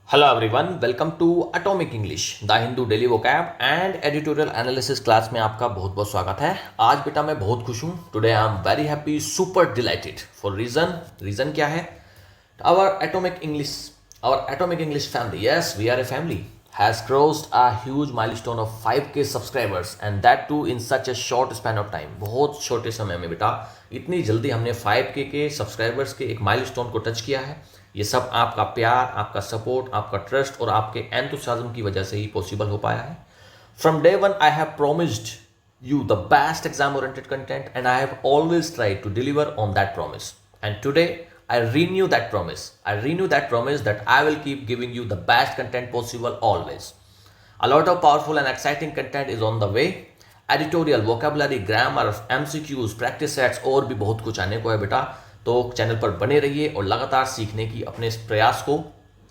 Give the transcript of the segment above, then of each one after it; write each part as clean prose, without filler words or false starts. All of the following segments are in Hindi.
Hello everyone, welcome to atomic English the Hindu daily vocab and editorial analysis class में आपका बहुत बहुत स्वागत है। आज बेटा मैं बहुत खुश हूँ। Today I am very happy, super delighted for reason क्या है? Our atomic English family, yes we are a family, has crossed a huge milestone of 5K subscribers and that too in such a short span of time। बहुत छोटे समय में बेटा इतनी जल्दी हमने 5K के सब्सक्राइबर्स के एक माइलस्टोन को टच किया है। ये सब आपका प्यार, आपका सपोर्ट, आपका ट्रस्ट और आपके एंथुसियाज्म की वजह से ही पॉसिबल हो पाया है। From day one I have promised you the best exam oriented content and I have always tried to deliver on that promise, and today I renew that promise. That I will keep giving you the best content possible always. A lot of powerful and exciting content is on the way. Editorial, vocabulary, grammar, MCQs, practice sets और भी बहुत कुछ आने को है बेटा। तो चैनल पर बने रहिए और लगातार सीखने की अपने इस प्रयास को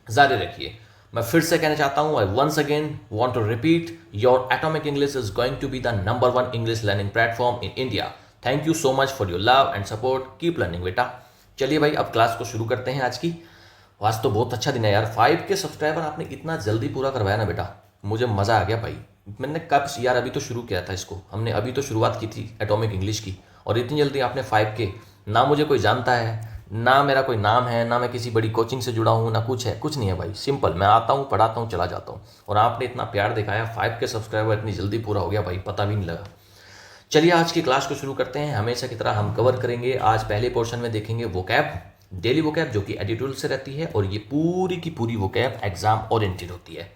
जारी रखिए। मैं फिर से कहना चाहता हूं, I once again want to repeat, your atomic English is going to be the number 1 English learning platform in India. Thank you so much for your love and support, keep learning बेटा। चलिए भाई, अब क्लास को शुरू करते हैं आज की। आज तो बहुत अच्छा दिन है यार, 5K सब्सक्राइबर आपने इतना जल्दी पूरा करवाया ना बेटा, मुझे मज़ा आ गया भाई। मैंने कब यार अभी तो शुरू किया था इसको, हमने अभी तो शुरुआत की थी एटॉमिक इंग्लिश की, और इतनी जल्दी आपने 5K। ना मुझे कोई जानता है, ना मेरा कोई नाम है, ना मैं किसी बड़ी कोचिंग से जुड़ा हूँ, ना कुछ है, कुछ नहीं है भाई। सिंपल, मैं आता हूँ, पढ़ाता हूँ, चला जाता हूँ, और आपने इतना प्यार दिखाया, 5K सब्सक्राइबर इतनी जल्दी पूरा हो गया भाई, पता भी नहीं लगा। चलिए आज की क्लास को शुरू करते हैं। हमेशा की तरह हम कवर करेंगे, आज पहले पोर्शन में देखेंगे वोकैब, डेली वोकैब जो कि एडिटोरियल से रहती है, और ये पूरी की पूरी वोकैब एग्जाम ओरिएंटेड होती है।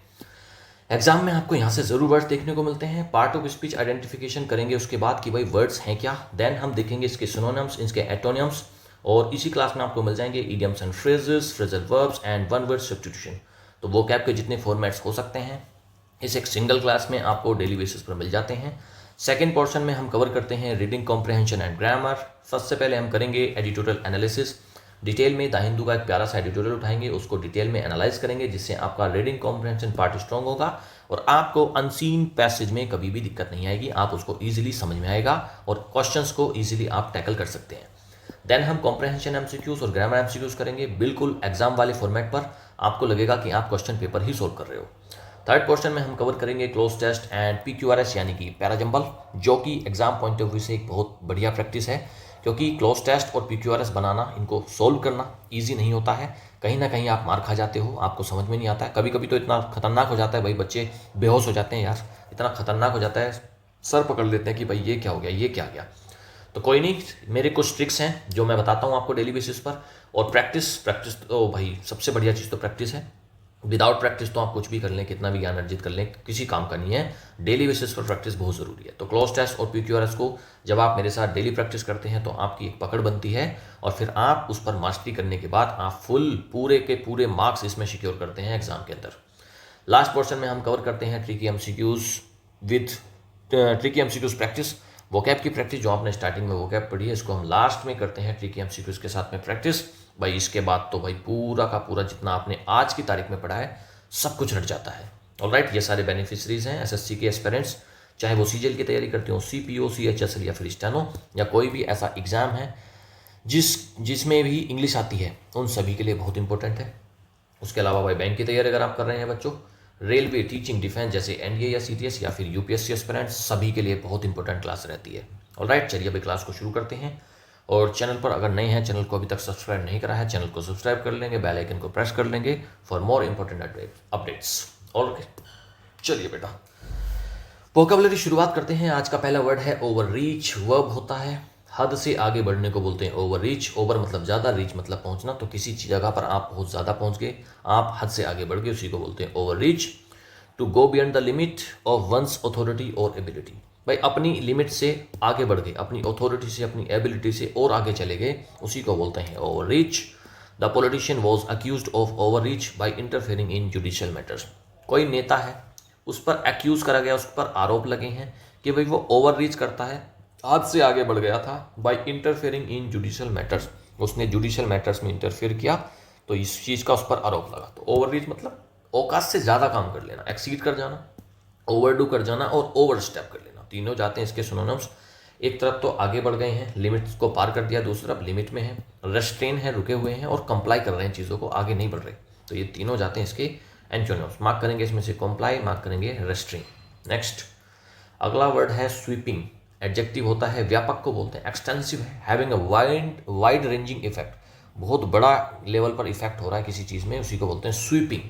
एग्जाम में आपको यहाँ से ज़रूर वर्ड्स देखने को मिलते हैं। पार्ट ऑफ स्पीच आइडेंटिफिकेशन करेंगे उसके बाद कि भाई वर्ड्स हैं क्या। देन हम देखेंगे इसके सिनोनिम्स, इसके एटोनिम्स, और इसी क्लास में आपको मिल जाएंगे idioms and phrases, phrasal verbs and one word substitution. तो वोकैब के जितने फॉर्मेट्स हो सकते हैं इस एक सिंगल क्लास में आपको डेली बेसिस पर मिल जाते हैं। सेकेंड पोर्शन में हम कवर करते हैं रीडिंग कॉम्प्रहेंशन एंड ग्रामर। सबसे पहले हम करेंगे एडिटोरियल एनालिसिस, डिटेल में द हिंदू का एक प्यारा सा एडिटोरियल उठाएंगे, उसको डिटेल में एनालाइज करेंगे, जिससे आपका रीडिंग कॉम्प्रहेंशन पार्ट स्ट्रॉन्ग होगा और आपको अनसीन पैसेज में कभी भी दिक्कत नहीं आएगी, आप उसको ईजिली समझ में आएगा और क्वेश्चंस को ईजिली आप टैकल कर सकते हैं। देन हम कॉम्प्रहेंशन एमसीक्यूज और ग्रामर एमसीक्यूज करेंगे, बिल्कुल एग्जाम वाले फॉर्मेट पर, आपको लगेगा कि आप क्वेश्चन पेपर ही सोल्व कर रहे हो। थर्ड पोर्शन में हम कवर करेंगे क्लोज टेस्ट एंड PQRS यानी कि पैराजंबल, जो कि एग्जाम पॉइंट ऑफ व्यू से एक बहुत बढ़िया प्रैक्टिस है, क्योंकि क्लोज टेस्ट और PQRS बनाना, इनको सोल्व करना ईजी नहीं होता है। कहीं ना कहीं आप मार खा जाते हो, आपको समझ में नहीं आता है। कभी कभी तो इतना खतरनाक हो जाता है भाई, बच्चे बेहोश हो जाते हैं यार, इतना खतरनाक हो जाता है, सर पकड़ लेते हैं कि भाई ये क्या हो गया, ये क्या गया। तो कोई नहीं, मेरे कुछ ट्रिक्स हैं जो मैं बताता हूँ आपको डेली बेसिस पर। और प्रैक्टिस तो भाई सबसे बढ़िया चीज़ तो प्रैक्टिस है। विदाउट प्रैक्टिस तो आप कुछ भी कर लें, कितना भी ज्ञान अर्जित कर लें, किसी काम का नहीं है। डेली बेसिस पर प्रैक्टिस बहुत ज़रूरी है। तो क्लोज टेस्ट और PQRS को जब आप मेरे साथ डेली प्रैक्टिस करते हैं तो आपकी एक पकड़ बनती है, और फिर आप उस पर मास्टरी करने के बाद आप फुल पूरे के पूरे मार्क्स इसमें सिक्योर करते हैं एग्जाम के अंदर। लास्ट पोर्शन में हम कवर करते हैं ट्रिकी एमसीक्यूज प्रैक्टिस, वोकैब की प्रैक्टिस। जो आपने स्टार्टिंग में वोकैब पढ़ी है, इसको हम लास्ट में करते हैं ट्रिकी एमसीक्यूज के साथ में प्रैक्टिस। भाई इसके बाद तो भाई पूरा का पूरा जितना आपने आज की तारीख में पढ़ा है सब कुछ रट जाता है। ऑलराइट, ये सारे बेनिफिशरीज हैं SSC के एस्पिरेंट्स, चाहे वो CGL की तैयारी करते हो, CPO, CHSL या फिर स्टेनो, या कोई भी ऐसा एग्जाम है जिसमें भी इंग्लिश आती है, उन सभी के लिए बहुत इंपॉर्टेंट है। उसके अलावा भाई बैंक की तैयारी अगर आप कर रहे हैं बच्चों, रेलवे, टीचिंग, डिफेंस जैसे NDA या CTS या फिर UPSC एस्पिरेंट्स, सभी के लिए बहुत इंपॉर्टेंट क्लास रहती है। ऑलराइट, चलिए अभी क्लास को शुरू करते हैं। और चैनल पर अगर नए हैं, चैनल को अभी तक सब्सक्राइब नहीं करा है, चैनल को सब्सक्राइब कर लेंगे, बेल आइकन को प्रेस कर लेंगे for more important updates. Alright, चलिए बेटा वोकैबुलरी शुरुआत करते हैं। आज का पहला वर्ड है ओवर रीच। वर्ब होता है हद से आगे बढ़ने को बोलते हैं ओवर रीच। ओवर मतलब ज़्यादा, रीच मतलब पहुंचना। तो किसी जगह पर आप बहुत ज़्यादा पहुंच गए, आप हद से आगे बढ़ गए, उसी को बोलते हैं overreach. To go beyond the limit of once authority और एबिलिटी। भाई अपनी लिमिट से आगे बढ़ गए, अपनी अथॉरिटी से, अपनी एबिलिटी से और आगे चले गए, उसी को बोलते हैं over reach. The politician was accused of over reach by interfering in judicial matters. कोई नेता है, उस पर एक्यूज करा गया, उस पर आरोप लगे हैं कि भाई वो ओवर रीच करता है, हद से आगे बढ़ गया था, by interfering in judicial matters, उसने जुडिशियल मैटर्स में इंटरफेयर किया, तो इस चीज़ का उस पर आरोप लगा। तो ओवर रीच मतलब औकात से ज़्यादा काम कर लेना, एक्सीड कर जाना, ओवरडू कर जाना और ओवर स्टेप कर लेना, तीनों जाते हैं इसके सिनोनिम्स। एक तरफ तो आगे बढ़ गए हैं, लिमिट्स को पार कर दिया, दूसरी तरफ लिमिट में है, रेस्ट्रेन है, रुके हुए हैं, और कंप्लाई कर रहे हैं चीज़ों को, आगे नहीं बढ़ रहे। तो ये तीनों जाते हैं इसके एंटोनिम्स मार्क करेंगे इसमें से कॉम्प्लाई, मार्क करेंगे रेस्ट्रिंग। नेक्स्ट अगला वर्ड है स्वीपिंग। एडजेक्टिव होता है व्यापक को बोलते हैं, एक्सटेंसिव है, having a wide ranging effect, बहुत बड़ा लेवल पर इफेक्ट हो रहा है किसी चीज़ में, उसी को बोलते हैं sweeping.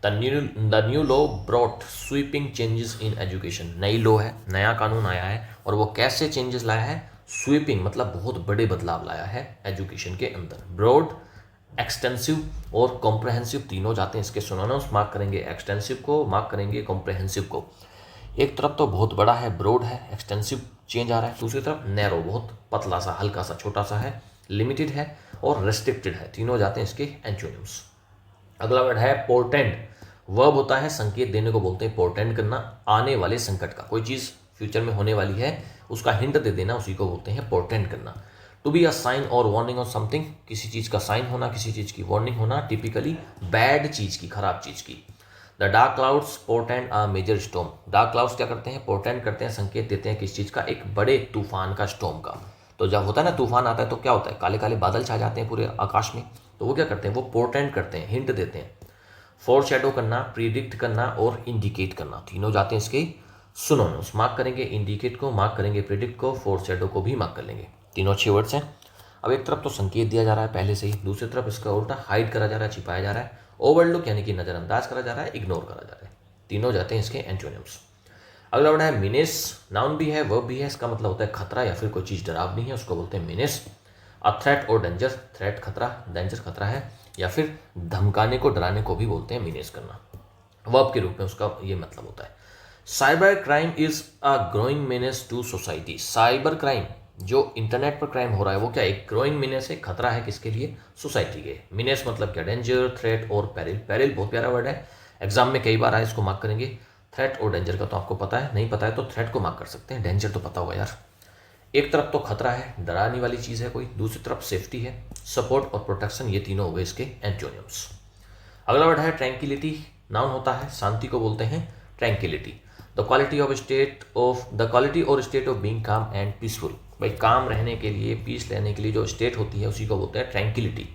The new law brought sweeping changes in education. नई लॉ है, नया कानून आया है और वो कैसे चेंजेस लाया है, स्वीपिंग मतलब बहुत बड़े बदलाव लाया है एजुकेशन के अंदर। ब्रॉड, एक्सटेंसिव और कॉम्प्रहेंसिव तीनों जाते हैं इसके सिनोनिम्स, मार्क करेंगे एक्सटेंसिव को, मार्क करेंगे कॉम्प्रहेंसिव को। एक तरफ तो बहुत बड़ा है, ब्रॉड है, एक्सटेंसिव चेंज आ रहा है, दूसरी तरफ नैरो बहुत पतला सा, हल्का सा, छोटा सा है, लिमिटेड है और रेस्ट्रिक्टेड है, तीनों जाते हैं इसके एंटोनिम्स। अगला वर्ड है पोर्टेंड। वर्ब होता है संकेत देने को बोलते हैं, पोर्टेंड करना, आने वाले संकट का, कोई चीज़ फ्यूचर में होने वाली है उसका हिंट दे देना, उसी को बोलते हैं पोर्टेंड करना। टू बी अ साइन और वार्निंग ऑफ समथिंग, किसी चीज़ का साइन होना, किसी चीज़ की वार्निंग होना, टिपिकली बैड चीज़ की, खराब चीज़ की। The dark clouds portend a major storm. Dark clouds क्या करते हैं, पोर्टेंड करते हैं, संकेत देते हैं किस चीज़ का, एक बड़े तूफान का, स्टॉर्म का। तो जब होता है ना तूफान आता है तो क्या होता है, काले काले बादल छा जाते हैं पूरे आकाश में, तो वो क्या करते हैं, वो पोर्टेंड करते हैं, हिंट देते हैं। फोर शेडो करना, प्रीडिक्ट करना और इंडिकेट करना, तीनों जाते हैं इसके सिनोनिम्स, मार्क करेंगे इंडिकेट को, मार्क करेंगे प्रिडिक्ट को, फोर शेडो को भी मार्क कर लेंगे, तीनों अच्छे वर्ड्स हैं। अब एक तरफ तो संकेत दिया जा रहा है पहले से ही, दूसरी तरफ इसका उल्टा हाइड करा जा रहा है, छिपाया जा रहा है, ओवरलुक यानी कि नज़रअंदाज करा जा रहा है, इग्नोर करा जा रहा है, तीनों जाते हैं इसके एंटोनिम्स। अगला वर्ड है मिनेस। नाउन भी है, वर्ब भी है, इसका मतलब होता है खतरा या फिर कोई चीज़ डरावनी है, उसको बोलते हैं मिनेस। अ थ्रेट और डेंजर, थ्रेट खतरा, डेंजर खतरा है, या फिर धमकाने को, डराने को भी बोलते हैं मिनेस करना, वर्ब के रूप में उसका ये मतलब होता है। Cyber crime is a growing menace to society. Cyber crime जो इंटरनेट पर क्राइम हो रहा है वो क्या एक ग्रोइंग मीनेस है, खतरा है किसके लिए, सोसाइटी के। मीनेस मतलब क्या, डेंजर, थ्रेट और पेरिल। पेरिल बहुत प्यारा वर्ड है, एग्जाम में कई बार आए, इसको मार्क करेंगे। थ्रेट और डेंजर का तो आपको पता है, नहीं पता है तो थ्रेट को मार्क कर सकते हैं, डेंजर तो पता होगा यार। एक तरफ तो खतरा है, डराने वाली चीज़ है कोई, दूसरी तरफ सेफ्टी है, सपोर्ट और प्रोटेक्शन, ये तीनों हो गए इसके एंटोनिम्स। अगला वर्ड है ट्रैंक्विलिटी। नाउन होता है, शांति को बोलते हैं ट्रैंक्विलिटी। द क्वालिटी और स्टेट ऑफ बीइंग काम एंड पीसफुल। भाई काम रहने के लिए, पीस लेने के लिए जो स्टेट होती है उसी को बोलते हैं tranquillity.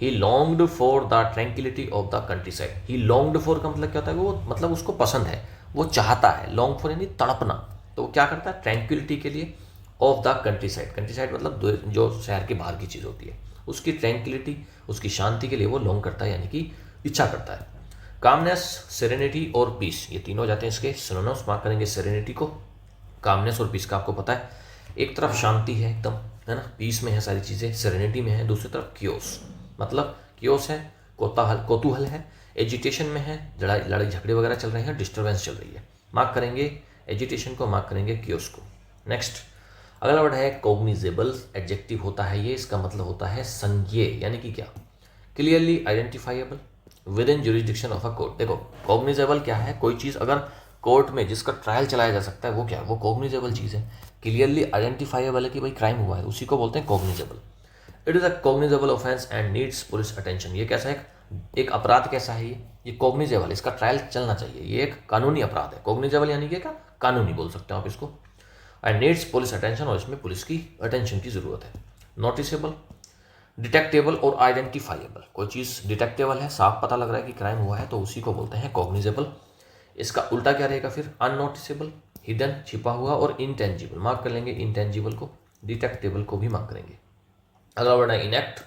He longed for the tranquillity of the country side. He longed for का मतलब क्या होता है, वो मतलब उसको पसंद है, वो चाहता है, लॉन्ग फॉर यानी तड़पना, तो वो क्या करता है ट्रैंक्विलिटी के लिए, of the country side. Country side मतलब जो शहर के बाहर की चीज़ होती है, उसकी ट्रैंक्विलिटी, उसकी शांति के लिए वो लॉन्ग करता है, यानी कि इच्छा करता है। कामनेस, सेरेनिटी और पीस, ये तीनों जाते हैं इसके सिनोनिम्स, मार्क करेंगे सेरेनिटी को, कामनेस और पीस का आपको पता है, एक तरफ शांति है एकदम, है ना, पीस में है सारी चीज़ें, सेरेनिटी में है, दूसरी तरफ क्योस, मतलब क्योस है, कोतूहल है, एजिटेशन में है, लड़ाई झगड़े वगैरह चल रहे हैं, डिस्टर्बेंस चल रही है, मार्क करेंगे एजिटेशन को, मार्क करेंगे क्योस को। नेक्स्ट अगला वर्ड है कॉग्निजेबल। एडजेक्टिव होता है ये, इसका मतलब होता है संज्ञेय, यानी कि क्या, clearly identifiable within jurisdiction of a court. देखो कॉग्निजेबल क्या है, कोई चीज़ अगर कोर्ट में जिसका ट्रायल चलाया जा सकता है वो क्या है, वो कॉग्निजेबल चीज़ है। क्लियरली आइडेंटिफाइएबल है कि भाई क्राइम हुआ है, उसी को बोलते हैं cognizable. It is a cognizable offence and needs police attention. ये कैसा है, एक अपराध कैसा है, ये कॉग्निजेबल, इसका ट्रायल चलना चाहिए, ये एक कानूनी अपराध है। कॉग्निजेबल यानी कि क्या, कानूनी बोल सकते हो आप इसको। एंड नीड्स पुलिस अटेंशन, और इसमें पुलिस की अटेंशन की ज़रूरत है। नोटिसेबल, डिटेक्टेबल और आइडेंटिफाइएबल, कोई चीज़ डिटेक्टेबल है, साफ पता लग रहा है कि क्राइम हुआ है, तो उसी को बोलते हैं कॉग्निजेबल। इसका उल्टा क्या रहेगा फिर, अननोटिसेबल, हिडन, छिपा हुआ, और इंटेंजिबल, मार्क कर लेंगे इंटेंजिबल को, डिटेक्टेबल को भी मार्क करेंगे। अगला वर्ड है इनेक्ट।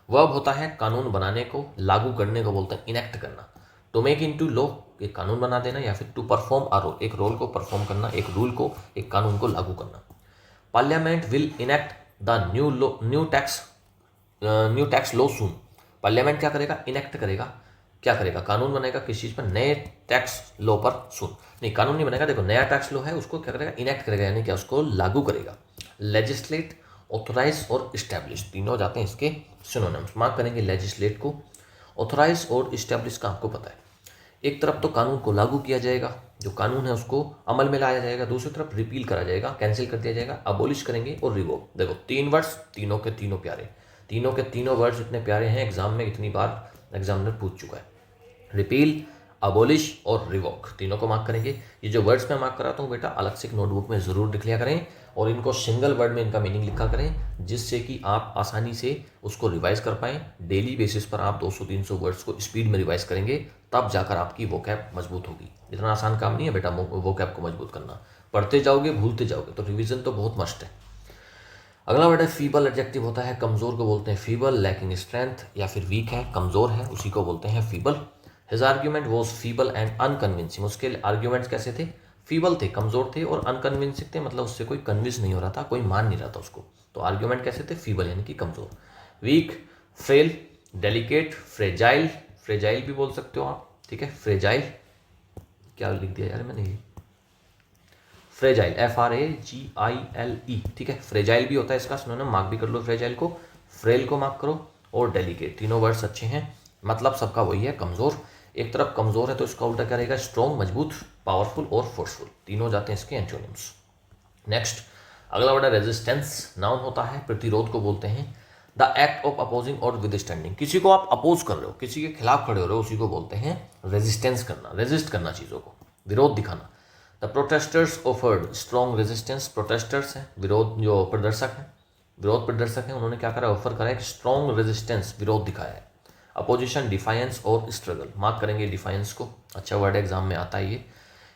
वर्ब होता है कानून बनाने को, लागू करने को बोलते हैं इनेक्ट करना। टू मेक इनटू लॉ, एक कानून बना देना, या फिर टू परफॉर्म अ रोल, एक रोल को परफॉर्म करना, एक रूल को, एक कानून को लागू करना। Parliament will enact the new tax law soon. Parliament क्या करेगा, इनेक्ट करेगा, क्या करेगा, कानून बनाएगा, किस चीज़ पर, नए टैक्स लॉ पर सून। नहीं, कानून नहीं बनेगा, देखो नया टैक्स लॉ है उसको क्या करेगा, इनेक्ट करेगा, यानी क्या उसको लागू करेगा। लेजिस्लेट, ऑथोराइज और इस्टेब्लिश, तीनों जाते हैं इसके सिनोनिम्स, मार्क करेंगे लेजिस्लेट को। ऑथोराइज और इस्टेब्लिश का आपको पता है, एक तरफ तो कानून को लागू किया जाएगा, जो कानून है उसको अमल में लाया जाएगा, दूसरी तरफ रिपील करा जाएगा, कैंसिल कर दिया जाएगा, अबोलिश करेंगे और रिवोक। देखो तीन वर्ड्स, तीनों के तीनों प्यारे, तीनों के तीनों वर्ड्स इतने प्यारे हैं, एग्जाम में इतनी बार एग्जामिनर पूछ चुका है। रिपील, अबोलिश और रिवोक, तीनों को मार्क करेंगे। ये जो वर्ड्स मैं मार्क कराता हूँ बेटा अलग से एक नोटबुक में ज़रूर लिख लिया करें और इनको सिंगल वर्ड में इनका मीनिंग लिखा करें, जिससे कि आप आसानी से उसको रिवाइज कर पाएँ। डेली बेसिस पर आप 200-300 वर्ड्स को स्पीड में रिवाइज करेंगे, तब जाकर आपकी वोकैब मजबूत होगी। इतना आसान काम नहीं है बेटा वोकैब को मजबूत करना, पढ़ते जाओगे भूलते जाओगे, तो रिविजन तो बहुत मस्ट है। अगला वर्ड है फीबल। एडजेक्टिव होता है कमज़ोर को बोलते हैं फीबल, लैकिंग स्ट्रेंथ या फिर वीक है, कमज़ोर है, उसी को बोलते हैं feeble. His argument was feeble and unconvincing. उसके आर्ग्यूमेंट्स कैसे थे? फीबल थे, कमज़ोर थे, और अनकन्विंसिंग थे, मतलब उससे कोई कन्विंस नहीं हो रहा था, कोई मान नहीं रहा था उसको। तो आर्ग्यूमेंट कैसे थे? फीबल यानी कि कमज़ोर। Weak, frail, delicate, fragile, fragile भी बोल सकते हो आप, ठीक है। फ्रेजाइल क्या लिख दिया यार मैंने, ये फ्रेजाइल, FRAGILE, ठीक है। फ्रेजाइल भी होता है इसका सिनोनिम, मार्क भी कर लो फ्रेजाइल को, फ्रेल को मार्क करो, और डेलिकेट। तीनों वर्ड्स अच्छे हैं, मतलब सबका वही है, कमज़ोर। एक तरफ कमज़ोर है तो इसका उल्टा क्या रहेगा? स्ट्रॉन्ग, मजबूत, पावरफुल और फोर्सफुल, तीनों जाते हैं इसके एंटोनिम्स। नेक्स्ट अगला वर्ड है रेजिस्टेंस। नाउन होता है, प्रतिरोध को बोलते हैं। द एक्ट ऑफ अपोजिंग और विदस्टैंडिंग, किसी को आप अपोज कर रहे हो, किसी के खिलाफ खड़े हो रहे हो, उसी को बोलते हैं रेजिस्टेंस करना, रेजिस्ट करना, चीज़ों को विरोध दिखाना। The protesters offered strong resistance. Protesters हैं विरोध, जो प्रदर्शक हैं, विरोध प्रदर्शक हैं, उन्होंने क्या करा? ऑफर करा, एक स्ट्रॉन्ग रेजिस्टेंस, विरोध दिखाया है। अपोजिशन, डिफायंस और स्ट्रगल, मार्क करेंगे डिफायंस को, अच्छा वर्ड एग्जाम में आता है ये।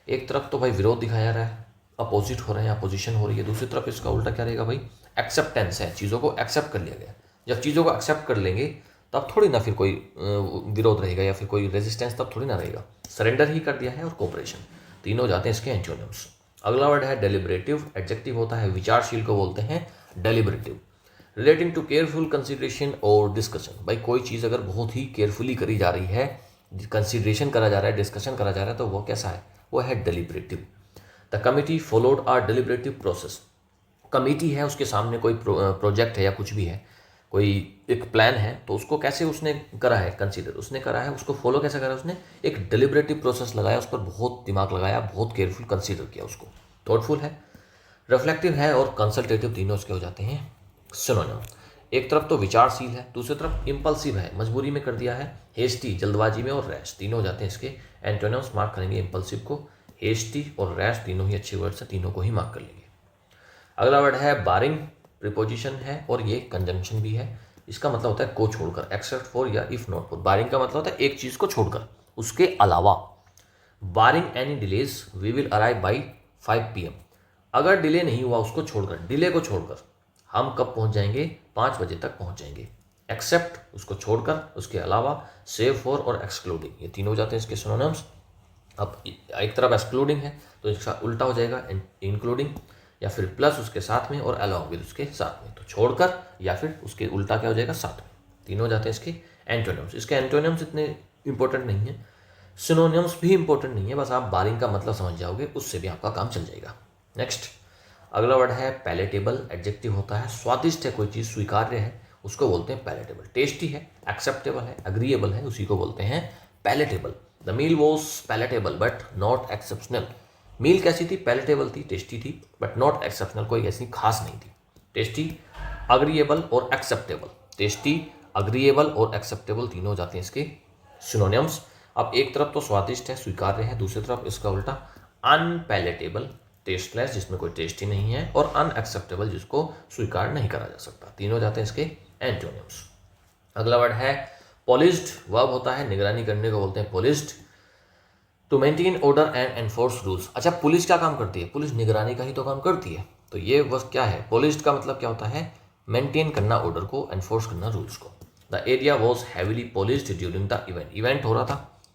एक तरफ तो भाई विरोध दिखाया जा रहा है, अपोजिट हो रहे हैं, अपोजिशन हो रही है, दूसरी तरफ इसका उल्टा क्या रहेगा भाई? एक्सेप्टेंस है, चीज़ों को एक्सेप्ट कर लिया गया। जब चीज़ों को एक्सेप्ट कर लेंगे तब थोड़ी ना फिर कोई विरोध रहेगा या फिर कोई रेजिस्टेंस तब थोड़ी ना रहेगा, सरेंडर ही कर दिया है, और कोऑपरेशन, तीनों जाते हैं इसके एंटोनिम्स। अगला वर्ड है डेलिब्रेटिव। एडजेक्टिव होता है विचारशील को बोलते हैं deliberative. Relating to careful consideration और डिस्कशन, भाई कोई चीज़ अगर बहुत ही केयरफुली करी जा रही है, कंसिडरेशन करा जा रहा है, डिस्कशन करा जा रहा है, तो वो कैसा है? वो है deliberative. The committee followed are deliberative process. Committee है, उसके सामने कोई प्रोजेक्ट है या कुछ भी है, कोई एक प्लान है, तो उसको कैसे उसने करा है? कंसीडर उसने करा है, उसको फॉलो कैसे करा? उसने एक डेलिब्रेटिव प्रोसेस लगाया, उस पर बहुत दिमाग लगाया, बहुत केयरफुल कंसीडर किया उसको, थॉटफुल है। रिफ्लेक्टिव है और कंसल्टेटिव, तीनों इसके हो जाते हैं सिनोनिम। एक तरफ तो विचारशील है, दूसरी तरफ इम्पल्सिव है, मजबूरी में कर दिया है, हेस्टी, जल्दबाजी में, और रैश, तीनों हो जाते हैं इसके एंटोनिम्स। मार्क करेंगे इम्पल्सिव को, हेस्टी और रैश, तीनों ही अच्छे वर्ड्स हैं, तीनों को ही मार्क कर लेंगे। अगला वर्ड है बारिंग। प्रीपोजिशन है और ये कंजंक्शन भी है। इसका मतलब होता है को छोड़कर, एक्सेप्ट फॉर या इफ नॉट फॉर। बारिंग का मतलब होता है एक चीज़ को छोड़कर, उसके अलावा। Barring any delays we will arrive by 5 PM। अगर डिले नहीं हुआ, उसको छोड़कर, डिले को छोड़कर हम कब पहुंच जाएंगे? 5 बजे तक पहुंच जाएंगे। एक्सेप्ट उसको छोड़कर, उसके अलावा, सेव फॉर और एक्सक्लूडिंग, ये तीनों हो जाते हैं इसके सिनोनिम्स। अब एक तरफ एक्सक्लूडिंग है तो इसका उल्टा हो जाएगा इंक्लूडिंग, या फिर प्लस उसके साथ में और अलॉन्ग विद उसके साथ में, तो छोड़कर या फिर उसके उल्टा क्या हो जाएगा? साथ में, तीनों जाते हैं इसके एंटोनिम्स। इसके एंटोनिम्स इतने इंपॉर्टेंट नहीं है, सिनोनिम्स भी इंपॉर्टेंट नहीं है, बस आप बारिंग का मतलब समझ जाओगे, उससे भी आपका काम चल जाएगा। नेक्स्ट अगला वर्ड है पैलेटेबल। एडजेक्टिव होता है स्वादिष्ट है, कोई चीज़ स्वीकार्य है, उसको बोलते हैं पैलेटेबल। टेस्टी है, एक्सेप्टेबल है, अग्रीएबल है, उसी को बोलते हैं palatable. The meal was palatable but not exceptional. Meal कैसी थी? पैलेटेबल थी, टेस्टी थी, बट नॉट एक्सेप्शनल, कोई ऐसी खास नहीं थी। टेस्टी, अग्रीएबल और एक्सेप्टेबल, टेस्टी, अग्रीएबल और एक्सेप्टेबल, तीनों जाते हैं इसके सिनोनिम्स। अब एक तरफ तो स्वादिष्ट है, स्वीकार्य है, दूसरी तरफ इसका उल्टा अनपैलेटेबल, टेस्टलेस, जिसमें कोई टेस्ट ही नहीं है, और अनएक्सेप्टेबल, जिसको स्वीकार नहीं करा जा सकता, तीनों जाते हैं इसके एंटोनिम्स। अगला वर्ड है पॉलिश्ड। वर्ब होता है निगरानी करने को बोलते हैं polished. To maintain order and enforce rules. अच्छा, पुलिस क्या काम करती है? पुलिस निगरानी का ही तो काम करती है, तो ये बस क्या है? पॉलिश्ड का मतलब क्या होता है? मेंटेन करना ऑर्डर को, एनफोर्स करना रूल्स को। The area was heavily polished during the event. Event हो रहा था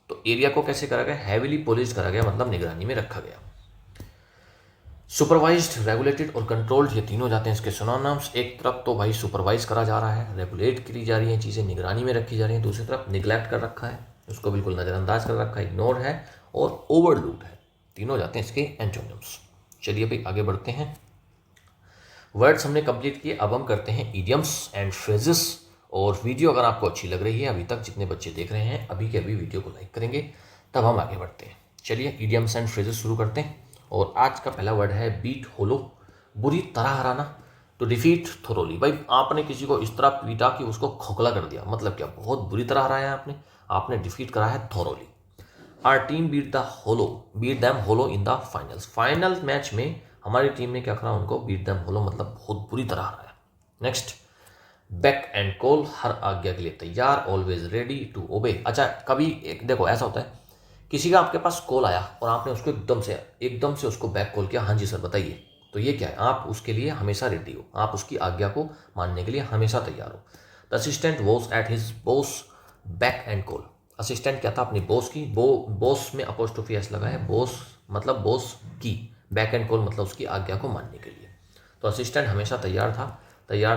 तो एरिया को कैसे करा गया? हैविली पॉलिश्ड करा गया, मतलब निगरानी में रखा गया। सुपरवाइज्ड, रेगुलेटेड और कंट्रोल्ड, ये तीनों जाते हैं इसके सिनोनिम्स। एक तरफ तो भाई सुपरवाइज करा जा रहा है, रेगुलेट करी जा रही है चीज़ें, निगरानी में रखी जा रही है, दूसरी तरफ निगलेक्ट कर रखा है, उसको बिल्कुल नज़रअंदाज कर रखा है, इग्नोर है, और ओवरलूड है, तीनों जाते हैं इसके एंटोनिम्स। चलिए भाई आगे बढ़ते हैं। वर्ड्स हमने कंप्लीट किए, अब हम करते हैं इडियम्स एंड फ्रेजेस। और वीडियो अगर आपको अच्छी लग रही है, अभी तक जितने बच्चे देख रहे हैं, अभी के अभी वीडियो को लाइक करेंगे, तब हम आगे बढ़ते हैं। चलिए इडियम्स एंड फ्रेजेस शुरू करते हैं। और आज का पहला वर्ड है बीट होलो, बुरी तरह हराना। तो डिफीट थोरोली, भाई आपने किसी को इस तरह पीटा कि उसको खोखला कर दिया, मतलब क्या? बहुत बुरी तरह हराया आपने डिफीट करा है thoroughly. Our team beat them hollow in the finals. Final match में हमारी टीम ने क्या करा, उनको बीट दैम होलो मतलब बहुत बुरी तरह हराया। नेक्स्ट, बैक एंड कॉल, हर आज्ञा के लिए तैयार, ऑलवेज रेडी टू ओबे। अच्छा, कभी एक देखो ऐसा होता है, किसी का आपके पास कॉल आया और आपने उसको एकदम से उसको बैक कॉल किया, हाँ जी सर बताइए, तो ये क्या है, आप उसके लिए हमेशा रेडी हो, आप उसकी आज्ञा को मानने के लिए हमेशा तैयार हो। The assistant was at his boss back and call. Assistant क्या था, अपनी बॉस की, बॉस में अपोस्ट्रोफी एस लगा है, बॉस मतलब बॉस की, बैक एंड कॉल मतलब उसकी आज्ञा को मानने के लिए। तो असिस्टेंट हमेशा तैयार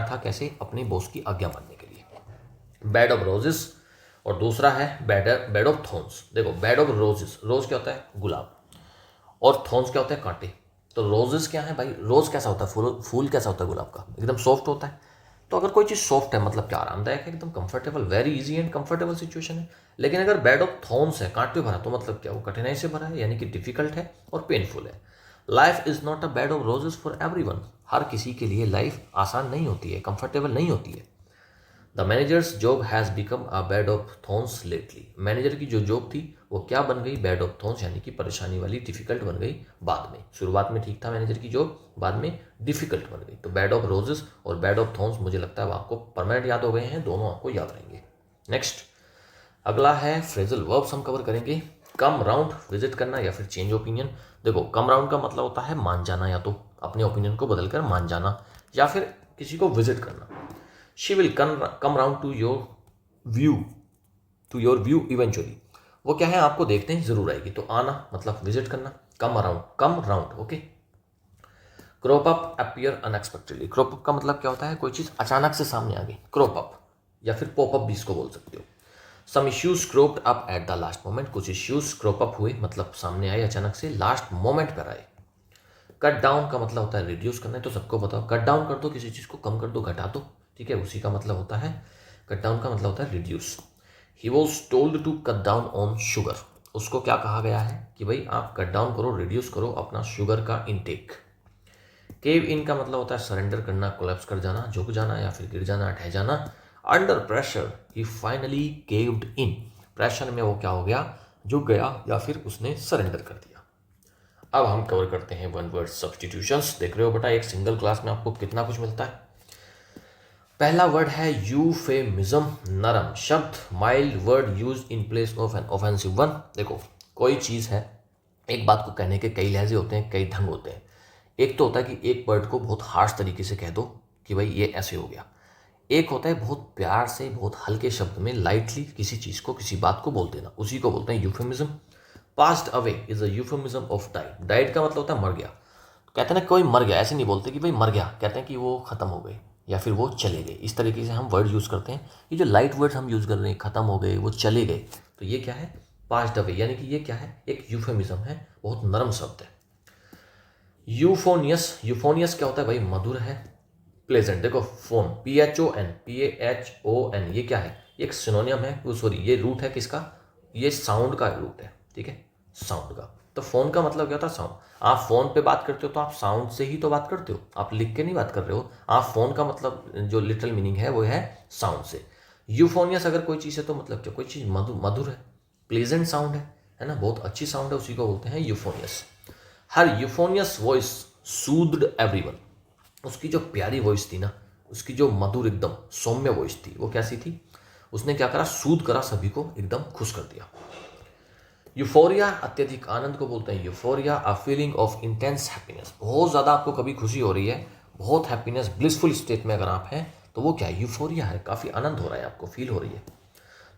था कैसे, अपनी बॉस की आज्ञा मानने के लिए। बेड ऑफ रोजेस, और दूसरा है बेड ऑफ थॉर्न्स। देखो बेड ऑफ रोजेस, रोज क्या होता है, गुलाब, और थॉर्न्स क्या होता है, कांटे। तो रोजेस क्या है भाई, रोज कैसा होता है, फूल कैसा होता है गुलाब का, एकदम सॉफ्ट होता है। तो अगर कोई चीज़ सॉफ्ट है मतलब क्या, आरामदायक है, एकदम comfortable, very easy and comfortable situation है। लेकिन अगर बेड ऑफ थॉर्न्स है, कांटे भरा, तो मतलब क्या, वो कठिनाई से भरा है, यानी कि डिफिकल्ट है और पेनफुल है। Life is not a bed of roses for everyone. हर किसी के लिए लाइफ आसान नहीं होती है, कंफर्टेबल नहीं होती है। The managers job has become a bed of thorns lately. Manager की जो जॉब थी वो क्या बन गई, बेड ऑफ थॉर्न्स, यानी कि परेशानी वाली, डिफिकल्ट बन गई बाद में। शुरुआत में ठीक था मैनेजर की जॉब, बाद में डिफिकल्ट बन गई। तो बेड ऑफ रोजेस और बेड ऑफ थॉर्न्स मुझे लगता है वो आपको परमानेंट याद हो गए हैं, दोनों आपको याद रहेंगे। नेक्स्ट, अगला है फ्रेजल वर्ब्स हम कवर करेंगे। कम राउंड, विजिट करना या फिर चेंज ओपिनियन। देखो कम राउंड का मतलब होता है मान जाना, या तो अपने ओपिनियन को बदलकर मान जाना, या फिर किसी को विजिट करना। She will come round to your view eventually. वो क्या है, आपको देखते ही जरूर आएगी। तो आना मतलब विजिट करना, come round, okay. Crop up, appear unexpectedly. Crop up का मतलब क्या होता है, कोई चीज़ अचानक से सामने आ गई, क्रॉप अप, या फिर पॉप अप भी इसको बोल सकते हो। Some issues cropped up at the last moment. कुछ इश्यूज क्रॉप अप हुए मतलब सामने आए अचानक से, लास्ट मोमेंट पर आए। कट डाउन का मतलब होता है रिड्यूस करना है, तो सबको बताओ, कट डाउन कर दो, किसी चीज़ को कम कर दो, घटा दो, ठीक है, उसी का मतलब होता है, कट डाउन का मतलब होता है reduce. He was told to cut down on sugar. उसको क्या कहा गया है कि भाई आप कट डाउन करो, रिड्यूस करो अपना शुगर का इनटेक। केव इन का मतलब होता है सरेंडर करना, कोलैप्स कर जाना, झुक जाना या फिर गिर जाना, ढह जाना। अंडर प्रेशर ही फाइनली केव्ड इन। प्रेशर में वो क्या हो गया, झुक गया या फिर उसने सरेंडर कर दिया। अब हम कवर करते हैं वन वर्ड सब्सटीट्यूशंस। देख रहे हो बेटा एक सिंगल क्लास में आपको कितना कुछ मिलता है। पहला वर्ड है यूफेमिज्म, नरम शब्द, mild word use in place of an offensive one. देखो कोई चीज़ है, एक बात को कहने के कई लहजे होते हैं, कई ढंग होते हैं। एक तो होता है कि एक वर्ड को बहुत हार्श तरीके से कह दो कि भाई ये ऐसे हो गया। एक होता है बहुत प्यार से, बहुत हल्के शब्द में लाइटली किसी चीज़ को, किसी बात को बोल देना, उसी को बोलते हैं euphemism. Passed away is a euphemism of died. Died का मतलब होता है मर गया। कहते हैं ना कोई मर गया, ऐसे नहीं बोलते कि भाई मर गया, कहते हैं कि वो ख़त्म हो गए या फिर वो चले गए। इस तरीके से हम वर्ड यूज़ करते हैं। ये जो लाइट वर्ड्स हम यूज़ कर रहे हैं, ख़त्म हो गए, वो चले गए, तो ये क्या है, पास्ड अवे, यानी कि ये क्या है, एक यूफेमिज्म है, बहुत नरम शब्द है। यूफोनियस, यूफोनियस क्या होता है भाई, मधुर है, प्लेजेंट। देखो फोन, PHON, ये क्या है, ये एक सिनोनियम है, सॉरी ये रूट है किसका, ये साउंड का रूट है, ठीक है, साउंड का। तो फोन का मतलब क्या होता है, साउंड। आप फोन पे बात करते हो तो आप साउंड से ही तो बात करते हो, आप लिख के नहीं बात कर रहे हो। आप फोन का मतलब जो लिटरल मीनिंग है वो है साउंड से। यूफोनियस अगर कोई चीज़ है तो मतलब क्या, कोई चीज़ मधुर है, प्लेजेंट साउंड है ना, बहुत अच्छी साउंड है, उसी को बोलते हैं यूफोनियस। हर यूफोनियस वॉइस सूद्ड एवरीवन। उसकी जो प्यारी वॉइस थी ना, उसकी जो मधुर एकदम सौम्य वॉइस थी, वो कैसी थी, उसने क्या करा, सूद करा, सभी को एकदम खुश कर दिया। यूफोरिया, अत्यधिक आनंद को बोलते हैं euphoria. A feeling of intense happiness, बहुत ज़्यादा आपको कभी खुशी हो रही है, बहुत हैप्पीनेस, ब्लिसफुल स्टेट में अगर आप हैं तो वो क्या है, यूफोरिया है, काफ़ी आनंद हो रहा है आपको, फील हो रही है।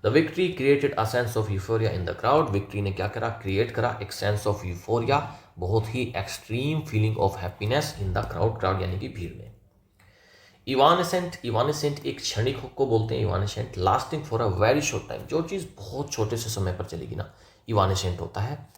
The victory created a sense of euphoria in the crowd. Victory ने क्या करा, क्रिएट करा एक सेंस ऑफ यूफोरिया, बहुत ही extreme feeling of happiness in the crowd, crowd यानी कि भीड़ में। इवानेसेंट, इवानेसेंट एक क्षणिक को बोलते हैं, evanescent lasting for a very short time, जो चीज़ बहुत छोटे से समय पर चलेगी ना, इवानेसेंट होता है।